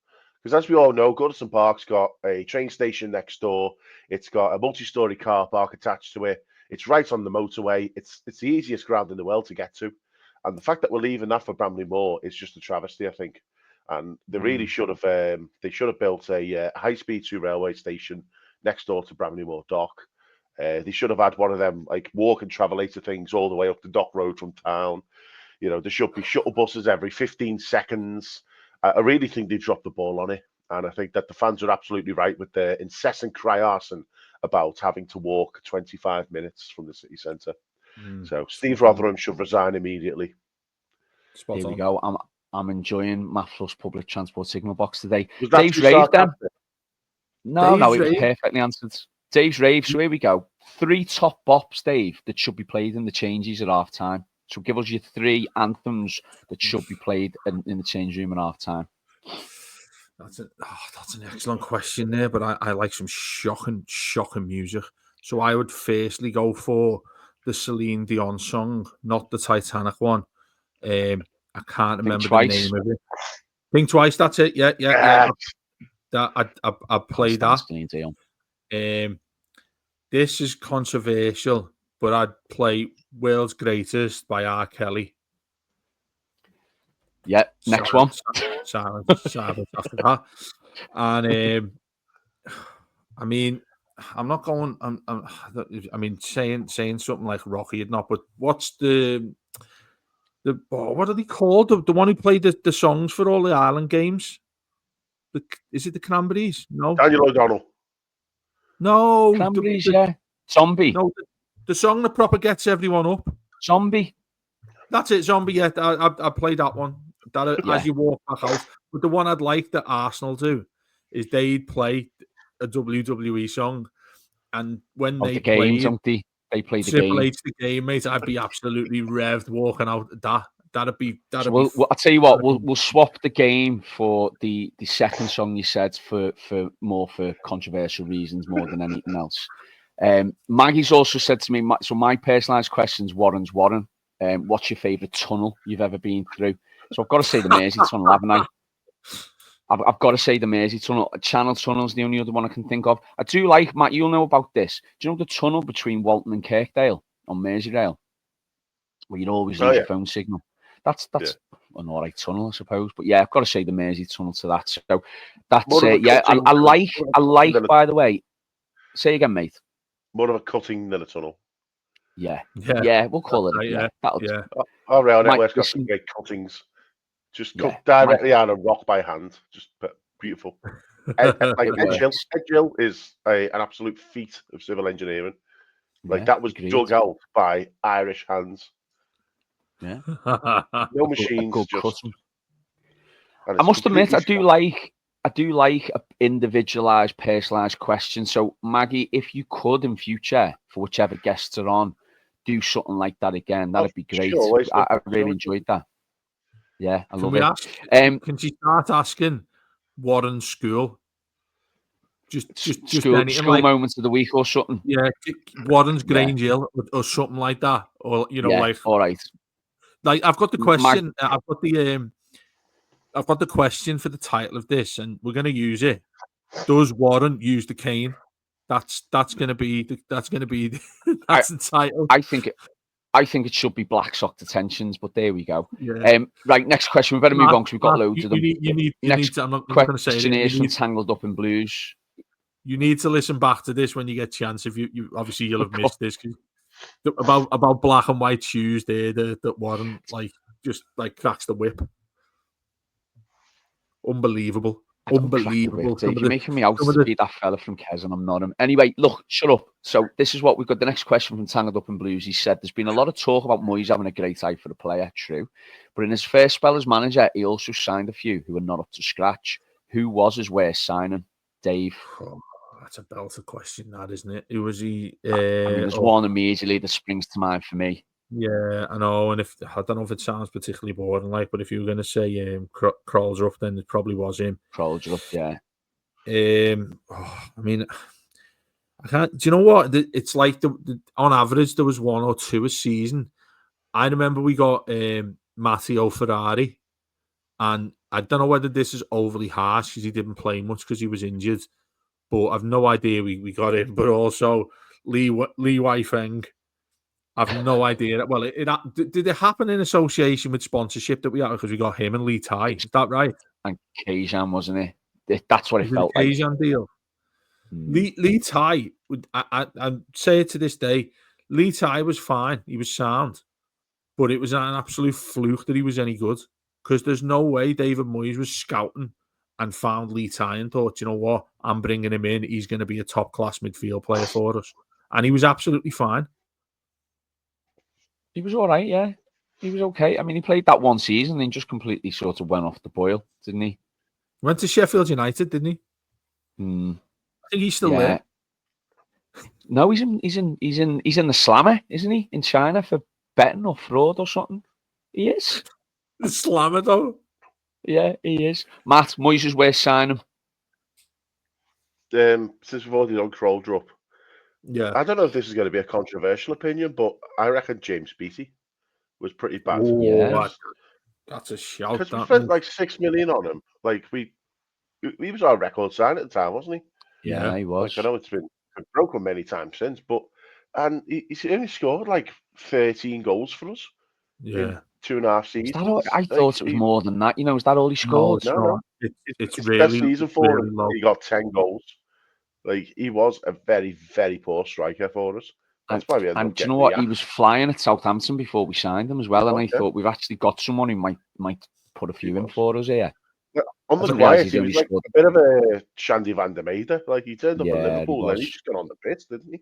Because as we all know, Goodison Park's got a train station next door. It's got a multi-story car park attached to it. It's right on the motorway. It's the easiest ground in the world to get to. And the fact that we're leaving that for Bramley Moor is just a travesty, I think. And they really should have built a high-speed 2 railway station next door to Bramley Moor Dock. They should have had one of them like walk and travelator things all the way up the Dock Road from town. You know, there should be shuttle buses every 15 seconds. I really think they dropped the ball on it. And I think that the fans are absolutely right with their incessant cry arson about having to walk 25 minutes from the city centre. So Steve Rotherham should resign immediately. There we go. I'm enjoying Mathros public transport signal box today. Was that Dave's rave then? No, Dave's it was rave? perfectly answered. Dave's rave. So here we go. 3 top bops, Dave, that should be played in the changes at half time. So give us your 3 anthems that should be played in the change room at half time. That's an excellent question there, but I like some shocking music. So I would firstly go for the Celine Dion song, not the Titanic one. I can't remember the name of it. Think Twice. That's it. Yeah. I played that. Celine Dion. This is controversial, but I'd play World's Greatest by R. Kelly. Yeah, next one. Silence after that. And I mean, I'm not going. I mean, saying something like Rocky, not. But what's the what are they called? The one who played the songs for all the Ireland games. Is it the Cranberries? No, Daniel O'Donnell. No, Cranberries. Yeah, Zombie. No, the song that proper gets everyone up. Zombie. That's it, Zombie. Yeah, I played that one. As you walk back out. But the one I'd like that Arsenal do is they'd play a WWE song, and when they play they play the Triple game. H the game, mate, I'd be absolutely revved walking out. That'd be. I'll tell you what. We'll swap the game for the second song you said for controversial reasons more than anything else. Maggie's also said to me, so my personalised question's Warren's Warren. What's your favourite tunnel you've ever been through? So I've got to say the Mersey Tunnel, haven't I? I've got to say the Mersey Tunnel. Channel Tunnel's the only other one I can think of. I do like, Matt, you'll know about this. Do you know the tunnel between Walton and Kirkdale on Merseyrail? Where you'd always lose your phone signal. That's an all right tunnel, I suppose. But yeah, I've got to say the Mersey Tunnel to that. So that's it. Yeah, I like, by the way, say again, mate. More of a cutting than a tunnel. Yeah, we'll call it. Yeah. Our rail network's got some great cuttings. Just cut directly out of rock by hand. Just beautiful. Edgehill is an absolute feat of civil engineering. Like that was dug out by Irish hands. Yeah, no machines. I must admit, I do like an individualized, personalized question. So Maggie, if you could in future, for whichever guests are on, do something like that again, that'd be great. Sure, I really enjoyed that. Yeah, I love it. Can she start asking Warren's school? Just school like, moments of the week or something. Yeah, Warren's Grange Hill or something like that. Or like all right. Like I've got the question. I've got the question for the title of this, and we're going to use it. Does Warren use the cane? That's going to be the title. I think it should be Black Sock Detentions, but there we go. Yeah. Right, next question. We better move on because we've got loads of them. I'm not going to say it. From Tangled Up in Blues. You need to listen back to this when you get a chance. If you obviously you'll have missed this about black and white shoes there that Warren just cracks the whip. Unbelievable. Unbelievable. You're making me out to be that fella from Kes, and I'm not him. Anyway, look, shut up. So this is what we've got. The next question from Tangled Up in Blues. He said, there's been a lot of talk about Moyes having a great eye for the player. True. But in his first spell as manager, he also signed a few who are not up to scratch. Who was his worst signing? Dave? Oh, that's a belter question, that, isn't it? Who was he? There's one immediately that springs to mind for me. Yeah, I know, and I don't know if it sounds particularly boring, but if you were going to say Krolzer up, then it probably was him. Krolzer up, yeah. I mean, I can't. Do you know what? It's like on average there was 1 or 2 a season, I remember we got Matteo Ferrari, and I don't know whether this is overly harsh because he didn't play much because he was injured, but I've no idea we got him. But also Lee Weifeng, I've no idea. Well, did it happen in association with sponsorship that we had because we got him and Lee Tai? Is that right? And Kazan, wasn't it? That's what it felt like. Kazan deal. Lee Tai, I say it to this day, Lee Tai was fine. He was sound. But it was an absolute fluke that he was any good. Because there's no way David Moyes was scouting and found Lee Tai and thought, you know what, I'm bringing him in. He's going to be a top-class midfield player for us. And he was absolutely fine. He was all right, yeah. He was okay. I mean, he played that one season and just completely sort of went off the boil, didn't he? Went to Sheffield United, didn't he? I think he's still there. No, he's in the Slammer, isn't he? In China for betting or fraud or something. He is. The Slammer, though. Yeah, he is. Matt, Moyes is worth signing. Since we've already done Crow Drop, yeah, I don't know if this is going to be a controversial opinion, but I reckon James Beattie was pretty bad. Oh, yeah, that's a shout. Because we spent like $6 million on him. Like he was our record sign at the time, wasn't he? Yeah, he was. Like, I know it's been broken many times since, but he's only scored like 13 goals for us. Yeah. 2.5 seasons. I thought it was more than that. You know, is that all he scored? No. It's really best season for really him. Low. He got 10 goals. Like he was a very, very poor striker for us. That's why we ended up do you know what? He was flying at Southampton before we signed him as well, and I thought we've actually got someone who might put a few in for us here. On the quiet, he was like a bit of a Shandy Van der Meijden. Like he turned up in Liverpool and he just got on the pitch, didn't he?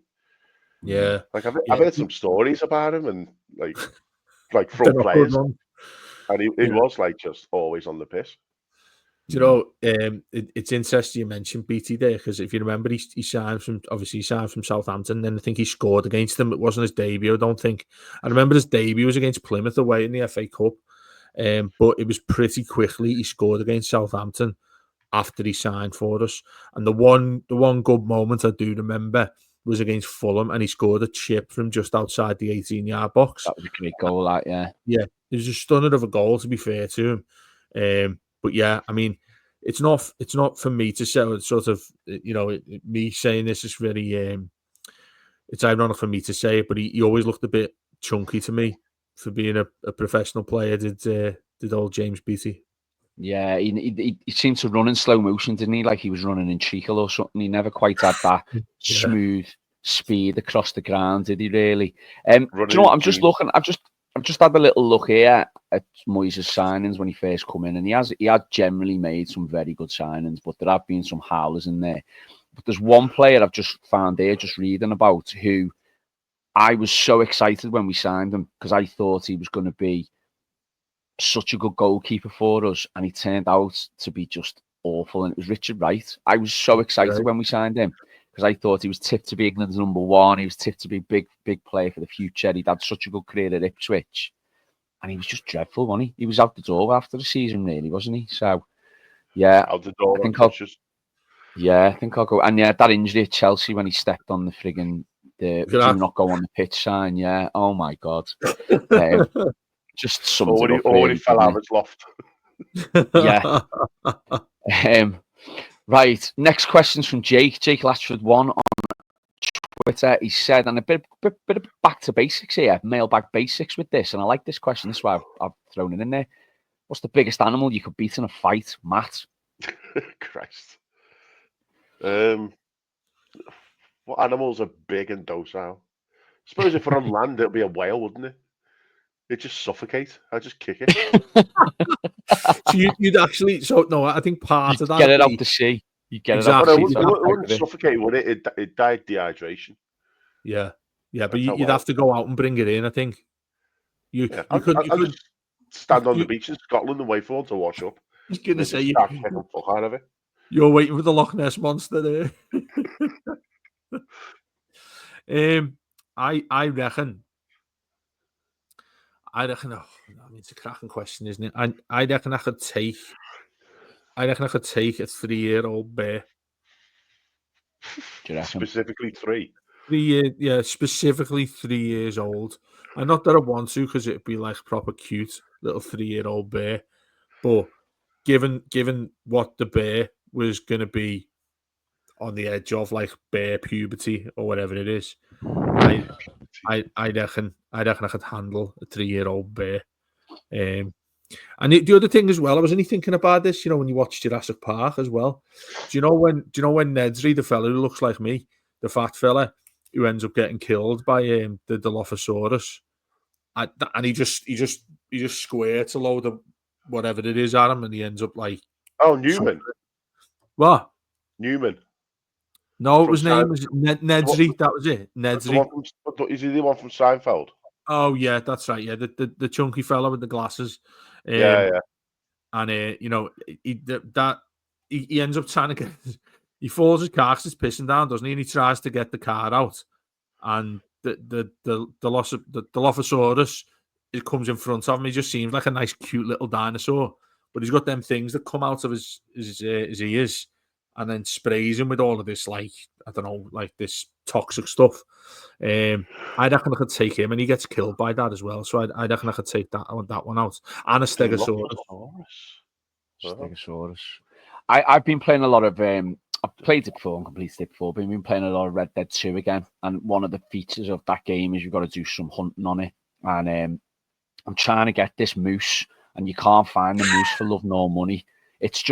Yeah. Like I've heard some stories about him and like front players, and he was like just always on the pitch. Do you know, it's interesting you mentioned BT there because if you remember, he signed from Southampton, and I think he scored against them. It wasn't his debut, I don't think. I remember his debut was against Plymouth away in the FA Cup, but it was pretty quickly he scored against Southampton after he signed for us. And the one good moment I do remember was against Fulham, and he scored a chip from just outside the 18-yard box. That was a great goal, yeah. Yeah, it was a stunner of a goal, to be fair to him. But yeah, I mean, it's not for me to say. It's sort of, you know, me saying this is very. It's ironic for me to say it, but he always looked a bit chunky to me for being a professional player. Did old James Beattie? Yeah, he seemed to run in slow motion, didn't he? Like he was running in treacle or something. He never quite had that smooth speed across the ground, did he? Really? Do you know what? I'm just looking. I've just had a little look here at Moyes' signings when he first come in, and he had generally made some very good signings, but there have been some howlers in there. But there's one player I've just found here, just reading about, who I was so excited when we signed him because I thought he was going to be such a good goalkeeper for us, and he turned out to be just awful. And it was Richard Wright. I was so excited when we signed him because I thought he was tipped to be England's number one. He was tipped to be a big player for the future. He'd had such a good career at Ipswich, and he was just dreadful, wasn't he? He was out the door after the season, really, wasn't he? So, yeah, out the door. I think I'll go. And yeah, that injury at Chelsea when he stepped on the frigging do not go on the pitch sign. Yeah, oh my god, just something. Already fell out of his loft. Yeah. Right, next question's from Jake Latchford 1 on Twitter. He said, and a bit of back to basics here, mailbag basics with this, and I like this question. This is why I've thrown it in there. What's the biggest animal you could beat in a fight, Matt? Christ. What animals are big and docile? I suppose if we're on land, it'll be a whale, wouldn't it? It'd just suffocate. I'd just kick it. So you'd actually, I think part of that. Get it out to sea. You get it out to sea. It wouldn't suffocate, would it? It'd die of dehydration. Yeah. Yeah, but you'd have to go out and bring it in, I think. You could stand on the beach in Scotland and wait for one to wash up. I was going to say, start kicking the fuck out of it. You're waiting for the Loch Ness Monster there. I reckon. It's a cracking question, isn't it? I reckon I could take a 3-year-old bear. Specifically 3. Specifically 3 years old. And not that I want to, because it'd be like proper cute little 3-year-old bear. But given what the bear was going to be on the edge of, like bear puberty or whatever it is, I reckon I could handle a 3-year-old bear. And the other thing as well, I was only thinking about this, when you watch Jurassic Park as well. Do you know when Nedry, the fella who looks like me, the fat fella who ends up getting killed by the Dilophosaurus, and he just squirts a load of whatever it is at him, and he ends up like Newman. What? Newman. No, his name was Nedry. That was it. Nedry. Is he the one from Seinfeld? Oh yeah, that's right. Yeah, the chunky fella with the glasses. Yeah. And he ends up trying to get. He falls his car 'cause it's pissing down, doesn't he? And he tries to get the car out, and the Dilophosaurus, it comes in front of him. He just seems like a nice, cute little dinosaur, but he's got them things that come out of his ears, and then sprays him with all of this, like, I don't know, like this toxic stuff. I reckon I could take him, and he gets killed by that as well. So I reckon I could take that one out. And a Stegosaurus. Stegosaurus. I've been playing a lot of. I've played it before and completed it before, but I've been playing a lot of Red Dead 2 again. And one of the features of that game is you've got to do some hunting on it. And I'm trying to get this moose, and you can't find the moose for love nor money. It's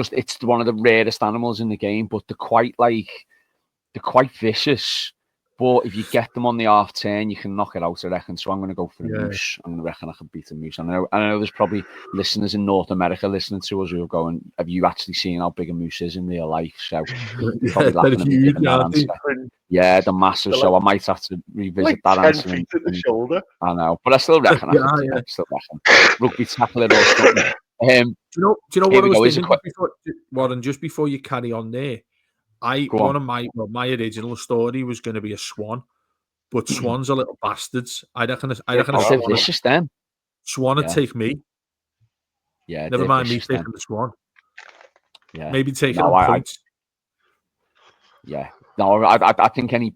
one of the rarest animals in the game, but they're quite vicious. But if you get them on the half turn, you can knock it out, I reckon. So I'm going to go for a moose. I'm going to reckon I can beat a moose. I know there's probably listeners in North America listening to us who are going, have you actually seen how big a moose is in real life? So probably laughing at me giving that answer. Yeah, they're massive. So I might have to revisit that 10 answer. 10 feet at the shoulder. I know, but I still reckon I still reckon. Rugby tackle it or something. Do you know what I was thinking Warren, just before you carry on there? One of my original story was going to be a swan, but swans are little bastards. I reckon vicious then. Swan would take me. Yeah, never mind me taking the swan. Yeah, maybe taking on points. Yeah, no, I think any.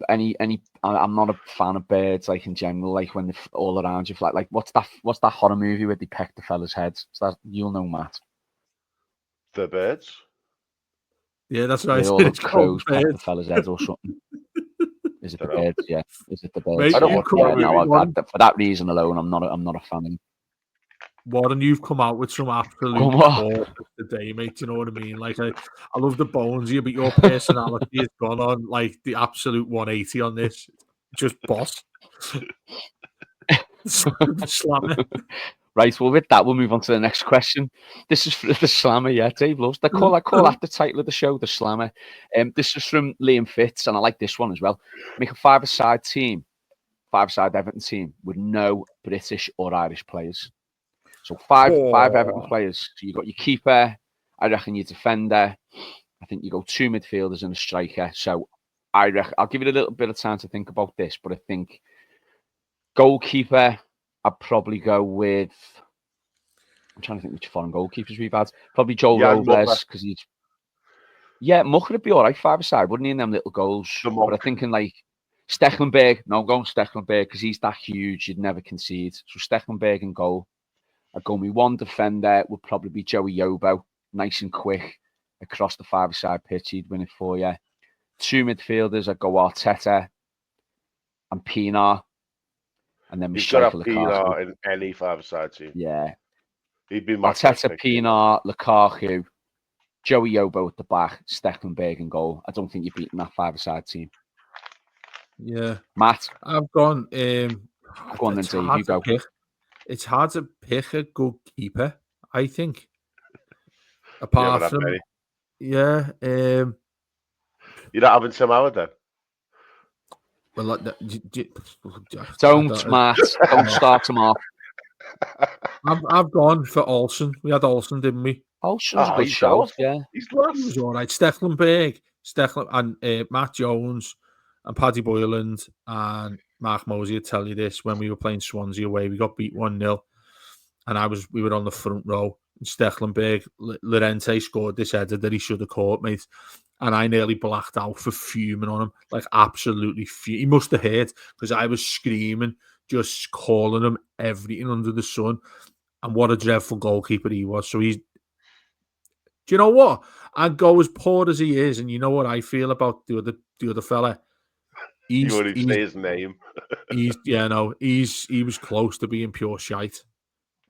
I'm not a fan of birds, like in general. Like when they're all around you, like what's that horror movie where they peck the fella's heads? So you'll know, Matt. The Birds. Yeah, that's right. All the crows peck the fella's head or something. Is it the birds? Yeah, is it the birds? Mate, I don't for that reason alone, I'm not a fan of. Warren, you've come out with some absolute balls today, mate. You know what I mean? Like I love the bones here, but your personality has gone on like the absolute 180 on this. Just boss. Slammer. Right, well, with that, we'll move on to the next question. This is for the Slammer, yeah, Dave loves. I call that the title of the show, the Slammer. This is from Liam Fitz, and I like this one as well. Make a five-a-side Everton team with no British or Irish players. So five Everton players. So you got your keeper, I reckon your defender. I think you go 2 midfielders and a striker. So I reckon I'll give it a little bit of time to think about this, but I think goalkeeper, I'd probably go with. I'm trying to think which foreign goalkeepers we've had. Probably Joe Robles, because he's. Yeah, Mucker would be all right 5-a-side, wouldn't he? In them little goals. But I'm thinking like Stecklenberg. No, I'm going Stecklenberg because he's that huge. You'd never concede. So Stecklenberg in goal. I'd go with one defender. Would probably be Joey Yobo, nice and quick across the 5-a-side pitch. He'd win it for you. 2 midfielders. I'd go Arteta and Pienaar. And then You've got to have Pienaar in any 5-a-side team. Yeah. He'd be my Arteta, Pienaar, Lukaku, Joey Yobo at the back, Stecklenberg in goal. I don't think you're beating that 5-a-side team. Yeah. Matt? I've gone. Go on then, Dave. You go. It's hard to pick a good keeper, I think. Apart from. Yeah. You're not having Tim Howard then? Well, don't, Matt. Don't start him off. I've gone for Olsen. We had Olsen, didn't we? Olsen's a good shout, yeah. He's lost. He was all right. Stecklenberg, and Matt Jones, and Paddy Boyland, and Mark Mosey would tell you this when we were playing Swansea away. We got beat 1-0, and we were on the front row. And Stecklenberg, Llorente scored this header that he should have caught, mate. And I nearly blacked out for fuming on him, like absolutely fuming. He must have heard because I was screaming just calling him everything under the sun. And what a dreadful goalkeeper he was. So do you know what? I'd go as poor as he is, and you know what I feel about the other fella. You wouldn't even say his name. He was close to being pure shite.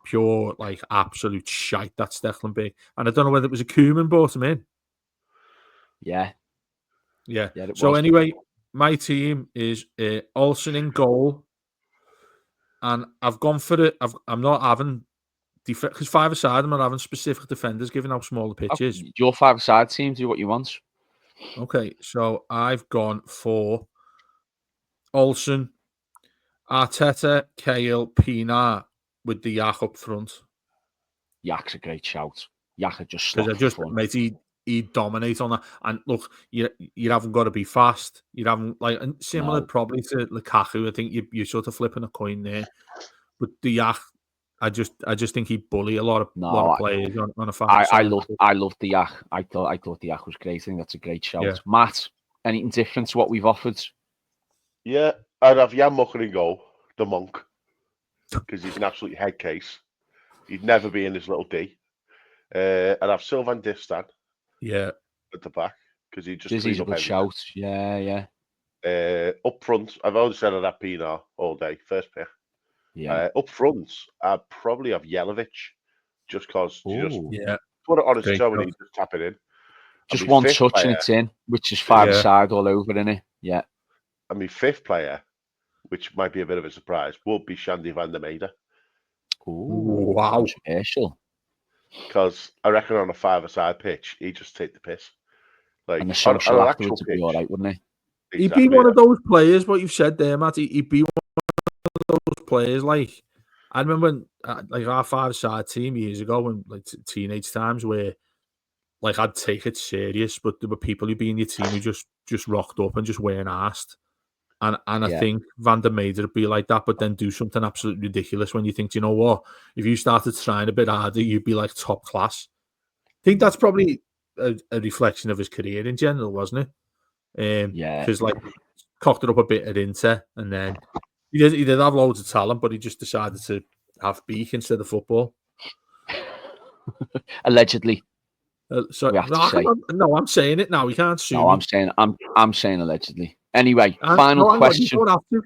Pure, like, absolute shite, that's Declan Big. And I don't know whether it was a Koeman brought him in. Yeah. Yeah. Yeah, it So was. anyway, my team is Olsen in goal. And I've gone for it. I'm not having... Because five-a-side, I'm not having specific defenders given how small the pitch is. Your five-a-side team, do what you want. Okay, so I've gone for Olsen, Arteta, Cahill, Pienaar with the Yak up front. Yak's a great shout. Yak just Because mate, he'd dominate on that. And look, you haven't got to be fast. You haven't, like, and similar probably to Lukaku. I think you're sort of flipping a coin there. But the Yak, I just think he'd bully a lot of players on a five-side. I loved the Yak. I thought the Yak was great. I think that's a great shout. Yeah. Matt, anything different to what we've offered? Yeah, I'd have Jan Mucker in goal, the monk, because he's an absolute head case. He'd never be in his little D. I'd have Sylvain Distan. Yeah. At the back, because he just He's a good shout. Yeah. Up front, I've always said I'd have Pienaar all day, first pick. Yeah. Up front, I'd probably have Jelavic, just because just put it on his toe and he just tap it in. Just one touch and it's in, which is five-a-side all over, isn't it? Yeah. And my fifth player, which might be a bit of a surprise, would be Shandy van der Meijden. Ooh, wow. Controversial. Because I reckon on a five-a-side pitch, he'd just take the piss. Like, and the social afterwards would be all right, wouldn't he? Exactly, he'd be one of those players, what you've said there, Matt. He'd be one of those players, like, I remember when, like, our five-side team years ago, when, like, teenage times, where, like, I'd take it serious, but there were people who'd be in your team who just rocked up and just weren't asked. And I think Van der Meijden would be like that, but then do something absolutely ridiculous when you think, you know what, if you started trying a bit harder, you'd be like top class. I think that's probably a reflection of his career in general, wasn't it? Because, like, cocked it up a bit at Inter, and then he did have loads of talent, but he just decided to have beak instead of football. Allegedly. I'm saying it now. We can't sue. No, I'm saying allegedly. Anyway, final question.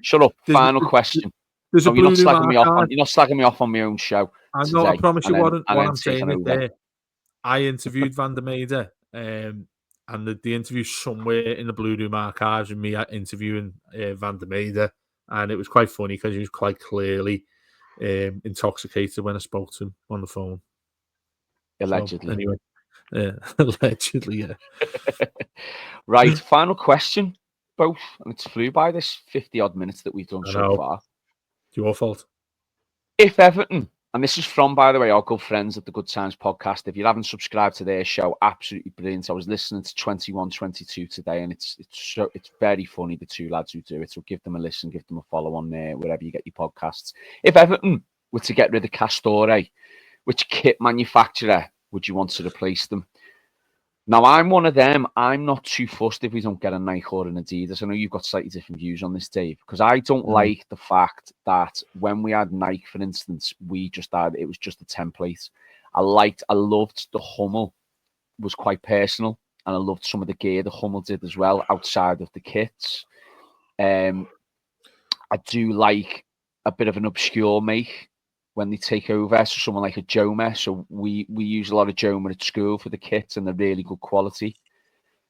Shut up. Final question. You're not slagging me off. You're not slagging me off on my own show. I know. I promise you what I'm saying is there. I interviewed Van der Meijden, and the interview somewhere in the Blue Room archives with me interviewing Van der Meijden, and it was quite funny because he was quite clearly intoxicated when I spoke to him on the phone. Allegedly. So, anyway, allegedly, yeah. Right, final question, both, and it's flew by this 50-odd minutes that we've done so far. It's your fault. If Everton, and this is from, by the way, our good friends at the Good Times podcast. If you haven't subscribed to their show, absolutely brilliant. I was listening to 21-22 today, and it's very funny, the two lads who do it. So give them a listen, give them a follow on there, wherever you get your podcasts. If Everton were to get rid of Castore, which kit manufacturer would you want to replace them? Now, I'm one of them. I'm not too fussed if we don't get a Nike or an Adidas. I know you've got slightly different views on this, Dave, because I don't like the fact that when we had Nike, for instance, it was just a template. I loved the Hummel, was quite personal, and I loved some of the gear the Hummel did as well outside of the kits. I do like a bit of an obscure make when they take over, so someone like a Joma. So we use a lot of Joma at school for the kits, and they're really good quality.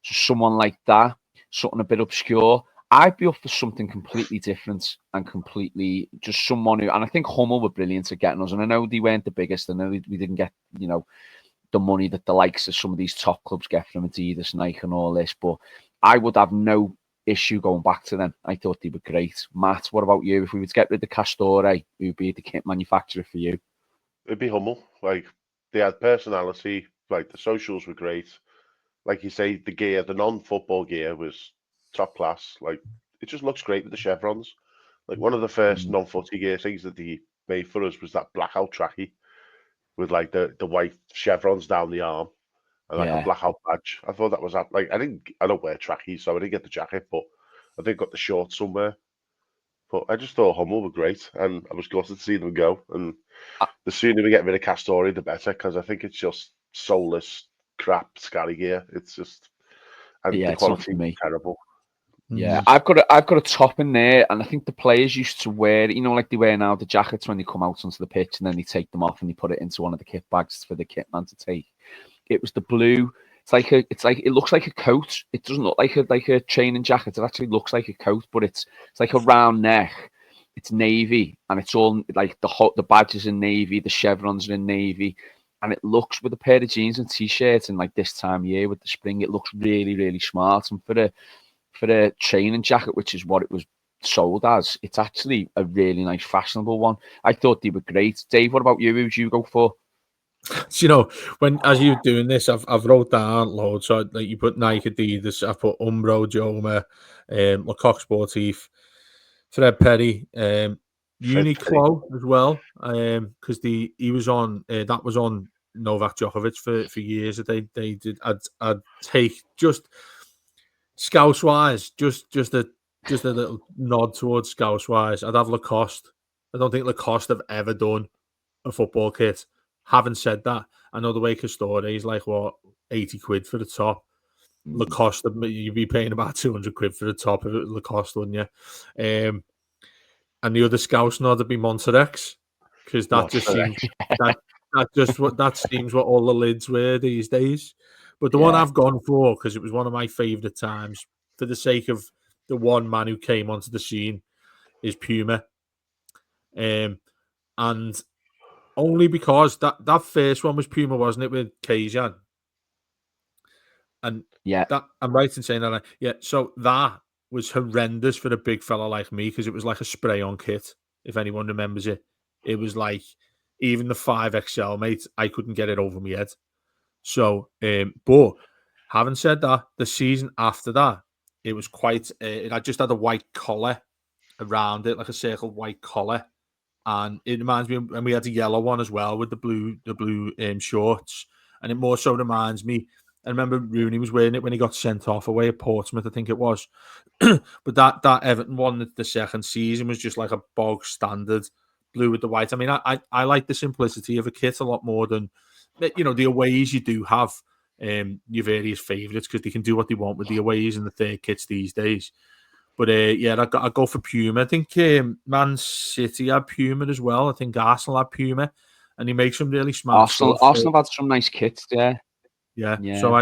So someone like that, something a bit obscure, I'd be up for something completely different and completely just someone who, and I think Hummel were brilliant at getting us. And I know they weren't the biggest. I know we didn't get, the money that the likes of some of these top clubs get from Adidas, Nike, and all this, but I would have no issue going back to them. I thought they were great. Matt, what about you? If we were to get rid of Castore, who'd be the kit manufacturer for you? It'd be Hummel. Like, they had personality. Like, the socials were great. Like you say, the gear, the non-football gear was top class. Like, it just looks great with the chevrons. Like, one of the first non-footy gear things that they made for us was that blackout trackie with, like, the white chevrons down the arm. And like a blackout badge. I thought that was like I don't wear trackies, so I didn't get the jacket, but I think got the shorts somewhere. But I just thought Hummel were great, and I was gutted to see them go. And Uh, the sooner we get rid of Castori, the better, because I think it's just soulless crap, scary gear. It's just, and Yeah, the it's not for quality me. terrible. Yeah, I've got a top in there, and I think the players used to wear, like they wear now, the jackets when they come out onto the pitch, and then they take them off and they put it into one of the kit bags for the kit man to take. It was the blue. It looks like a coat. It doesn't look like a training jacket. It actually looks like a coat, but it's like a round neck. It's navy, and it's all like the badges in navy, the chevrons are in navy, and it looks with a pair of jeans and t-shirts, and like this time of year with the spring, it looks really, really smart. And for a training jacket, which is what it was sold as, it's actually a really nice, fashionable one. I thought they were great. Dave, what about you? Who would you go for? So, when as you're doing this, I've wrote down loads. So, like, you put Nike, Adidas, I've put Umbro, Joma, Lecoq Sportif, Fred Perry, Uniqlo as well, because he was on that was on Novak Djokovic for years. That they did. I'd take just Scouse wise, just a little nod towards Scouse wise. I'd have Lacoste. I don't think Lacoste have ever done a football kit. Having said that, I know the way Castori is like, what, 80 quid for the top. Lacoste, you'd be paying about 200 quid for the top of it, Lacoste, wouldn't you? And the other Scouse nod would be Monterex, because that just seems that seems what all the lids wear these days. But the one I've gone for, because it was one of my favourite times, for the sake of the one man who came onto the scene, is Puma. And only because that first one was Puma, wasn't it, with Kazan? And that I'm right in saying that. Yeah, so that was horrendous for a big fella like me, because it was like a spray-on kit. If anyone remembers it, it was like even the 5XL, mate. I couldn't get it over my head. So, but having said that, the season after that, it was quite. I just had a white collar around it, like a circled white collar. And it reminds me, and we had a yellow one as well with the blue shorts, and it more so reminds me. I remember Rooney was wearing it when he got sent off away at Portsmouth, I think it was. But that Everton one, the second season, was just like a bog standard blue with the white. I mean, I like the simplicity of a kit a lot more than, the aways. You do have your various favourites, because they can do what they want with the aways and the third kits these days. But I go for Puma. I think Man City had Puma as well. I think Arsenal had Puma, and he makes some really smart stuff. Arsenal had some nice kits there. Yeah. So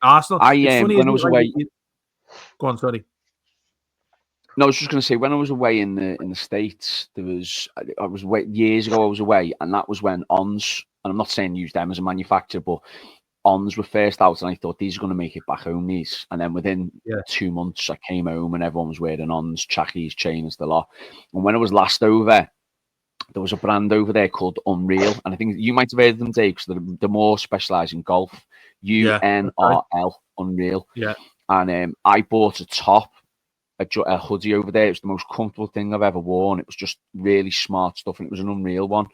Arsenal. It's funny, when I was away. Go on, sorry. No, I was just going to say, when I was away in the States, I was away years ago. I was away, and that was when Ons, and I'm not saying use them as a manufacturer, but Ons were first out, and I thought these are going to make it back home. These, and then within 2 months, I came home and everyone was wearing Ons, trackies, chains, the lot. And when I was last over, there was a brand over there called Unreal, and I think you might have heard of them, Dave, because they're more specialised in golf. UNRL, Unreal. Yeah. And I bought a top, a hoodie over there. It was the most comfortable thing I've ever worn. It was just really smart stuff, and it was an Unreal one.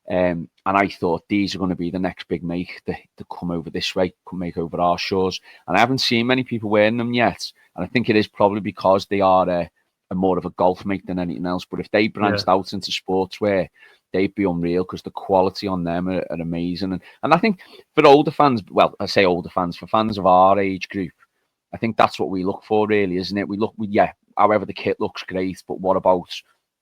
And I thought these are going to be the next big make to come over this way, come make over our shores. And I haven't seen many people wearing them yet. And I think it is probably because they are a more of a golf make than anything else. But if they branched out into sportswear, they'd be unreal, because the quality on them are amazing. And I think for older fans, well, I say older fans, for fans of our age group, I think that's what we look for, really, isn't it? However, the kit looks great, but what about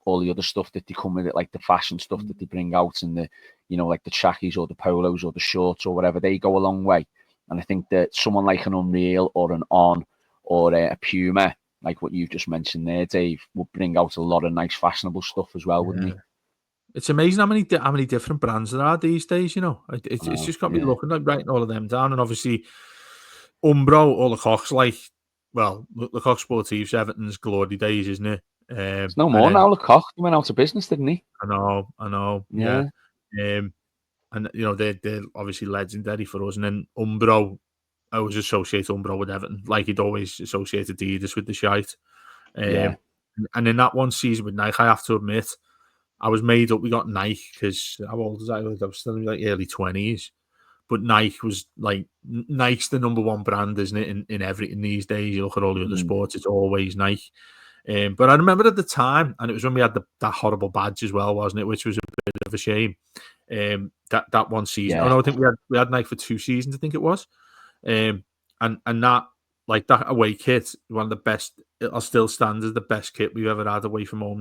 all the other stuff that they come with it, like the fashion stuff that they bring out, and like the trackies or the polos or the shorts or whatever, they go a long way. And I think that someone like an Unreal or an On or a Puma, like what you've just mentioned there, Dave, would bring out a lot of nice fashionable stuff as well, wouldn't he? It's amazing how many different brands there are these days. It's just got me looking, like, writing all of them down. And obviously Umbro or Lecoq's Lecoq Sportif's Everton's glory days, isn't it? It's no more now. Lecoq, he went out of business, didn't he? I know. Yeah. And they're obviously legendary for us. And then Umbro, I always associate Umbro with Everton, like he'd always associated Adidas with the shite. And in that one season with Nike, I have to admit, I was made up. We got Nike because how old was I? I was still in like early 20s. But Nike was like, Nike's the number one brand, isn't it? In everything these days. You look at all the other sports, it's always Nike. But I remember at the time, and it was when we had that horrible badge as well, wasn't it? Which was a bit of a shame. That one season. Yeah. Oh no, I think we had Nike for 2 seasons. I think it was. And that, like, that away kit, one of the best. It'll still stand as the best kit we've ever had away from home.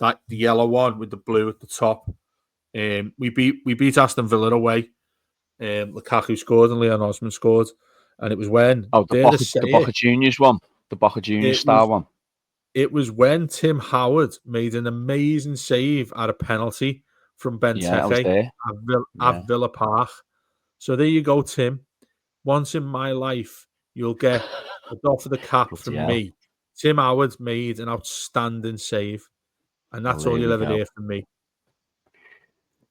That the yellow one with the blue at the top. We beat Aston Villa away. Lukaku scored and Leon Osman scored, and it was when the Boca Juniors one, the Boca Juniors style one. It was when Tim Howard made an amazing save at a penalty from Benteke at Villa Park. So there you go, Tim. Once in my life, you'll get a doff of the cap from me. Tim Howard made an outstanding save, and that's all you'll ever hear from me.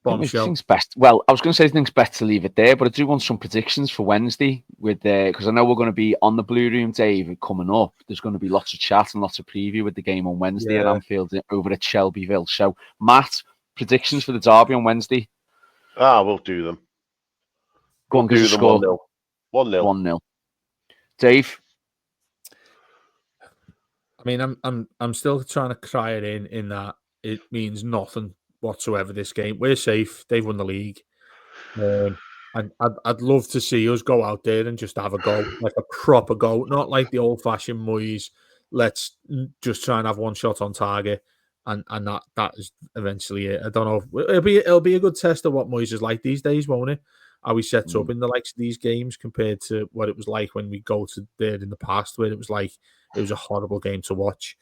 Bombshell. Well, I was going to say I think it's best to leave it there, but I do want some predictions for Wednesday because I know we're going to be on the Blue Room, Dave, coming up. There's going to be lots of chat and lots of preview with the game on Wednesday at Anfield over at Shelbyville. So, Matt, predictions for the derby on Wednesday? We'll do them. Go on, do them 1-0. 1-0. 1-0. Dave? I mean, I'm still trying to cry it in that it means nothing whatsoever this game. We're safe. They've won the league. And I'd love to see us go out there and just have a go, like a proper go, not like the old-fashioned Moyes, let's just try and have one shot on target, and that is eventually it. I don't know. It'll be a good test of what Moyes is like these days, won't it? How he sets up in the likes of these games compared to what it was like when we go to there in the past, where it was a horrible game to watch.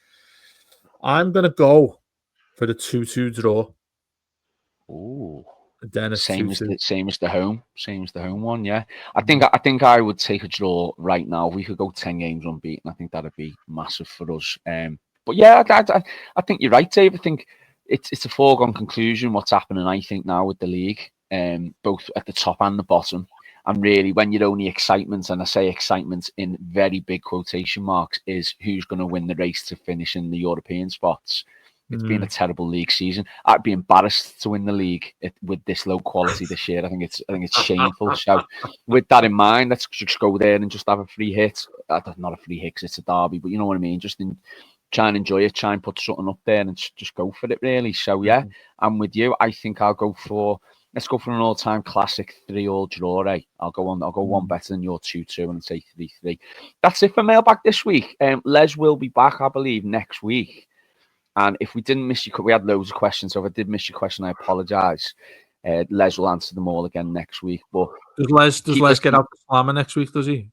I'm gonna go for the 2-2 draw. Ooh, Dennis, same as the home one. Yeah, I think I would take a draw right now. If we could go 10 games unbeaten, I think that'd be massive for us. But yeah, I think you're right, Dave. I think it's a foregone conclusion what's happening. I think now with the league, both at the top and the bottom, and really when your only excitement, and I say excitement in very big quotation marks, is who's going to win the race to finish in the European spots. It's been a terrible league season. I'd be embarrassed to win the league with this low quality this year. I think it's shameful. So, with that in mind, let's just go there and just have a free hit. Not a free hit because it's a derby, but you know what I mean. Just try and enjoy it. Try and put something up there and just go for it. Really. So yeah, I'm with you. I think I'll go for. Let's go for an all-time classic 3-3 draw. I'll go one better than your 2-2 and say 3-3. That's it for Mailbag this week. Les will be back, I believe, next week. And if we didn't miss you, we had loads of questions. So if I did miss your question, I apologise. Les will answer them all again next week. But does Les get out the slammer next week? Does he?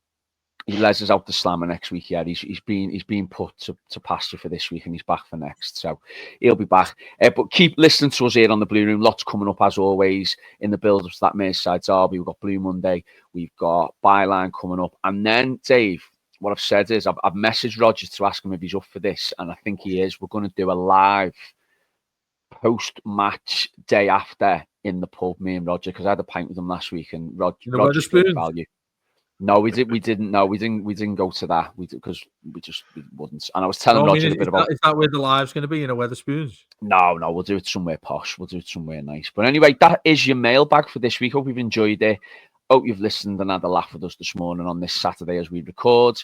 Les is out the slammer next week. Yeah, he's been put to pasture for this week, and he's back for next. So he'll be back. But keep listening to us here on the Blue Room. Lots coming up as always in the build-up to that Merseyside derby. We've got Blue Monday. We've got Byline coming up, and then Dave. What I've said is I've messaged Roger to ask him if he's up for this, and I think he is. We're going to do a live post-match day after in the pub, me and Roger, because I had a pint with him last week, and Roger's good value. No, we didn't. No, we didn't go to that because we wouldn't. And I was telling Roger a bit about. Is that where the live's going to be? Wetherspoons? No, we'll do it somewhere posh. We'll do it somewhere nice. But anyway, that is your mailbag for this week. Hope you've enjoyed it. Hope you've listened and had a laugh with us this morning on this Saturday as we record.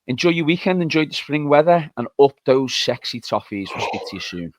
Enjoy your weekend, enjoy the spring weather, and up those sexy toffees. We'll speak to you soon.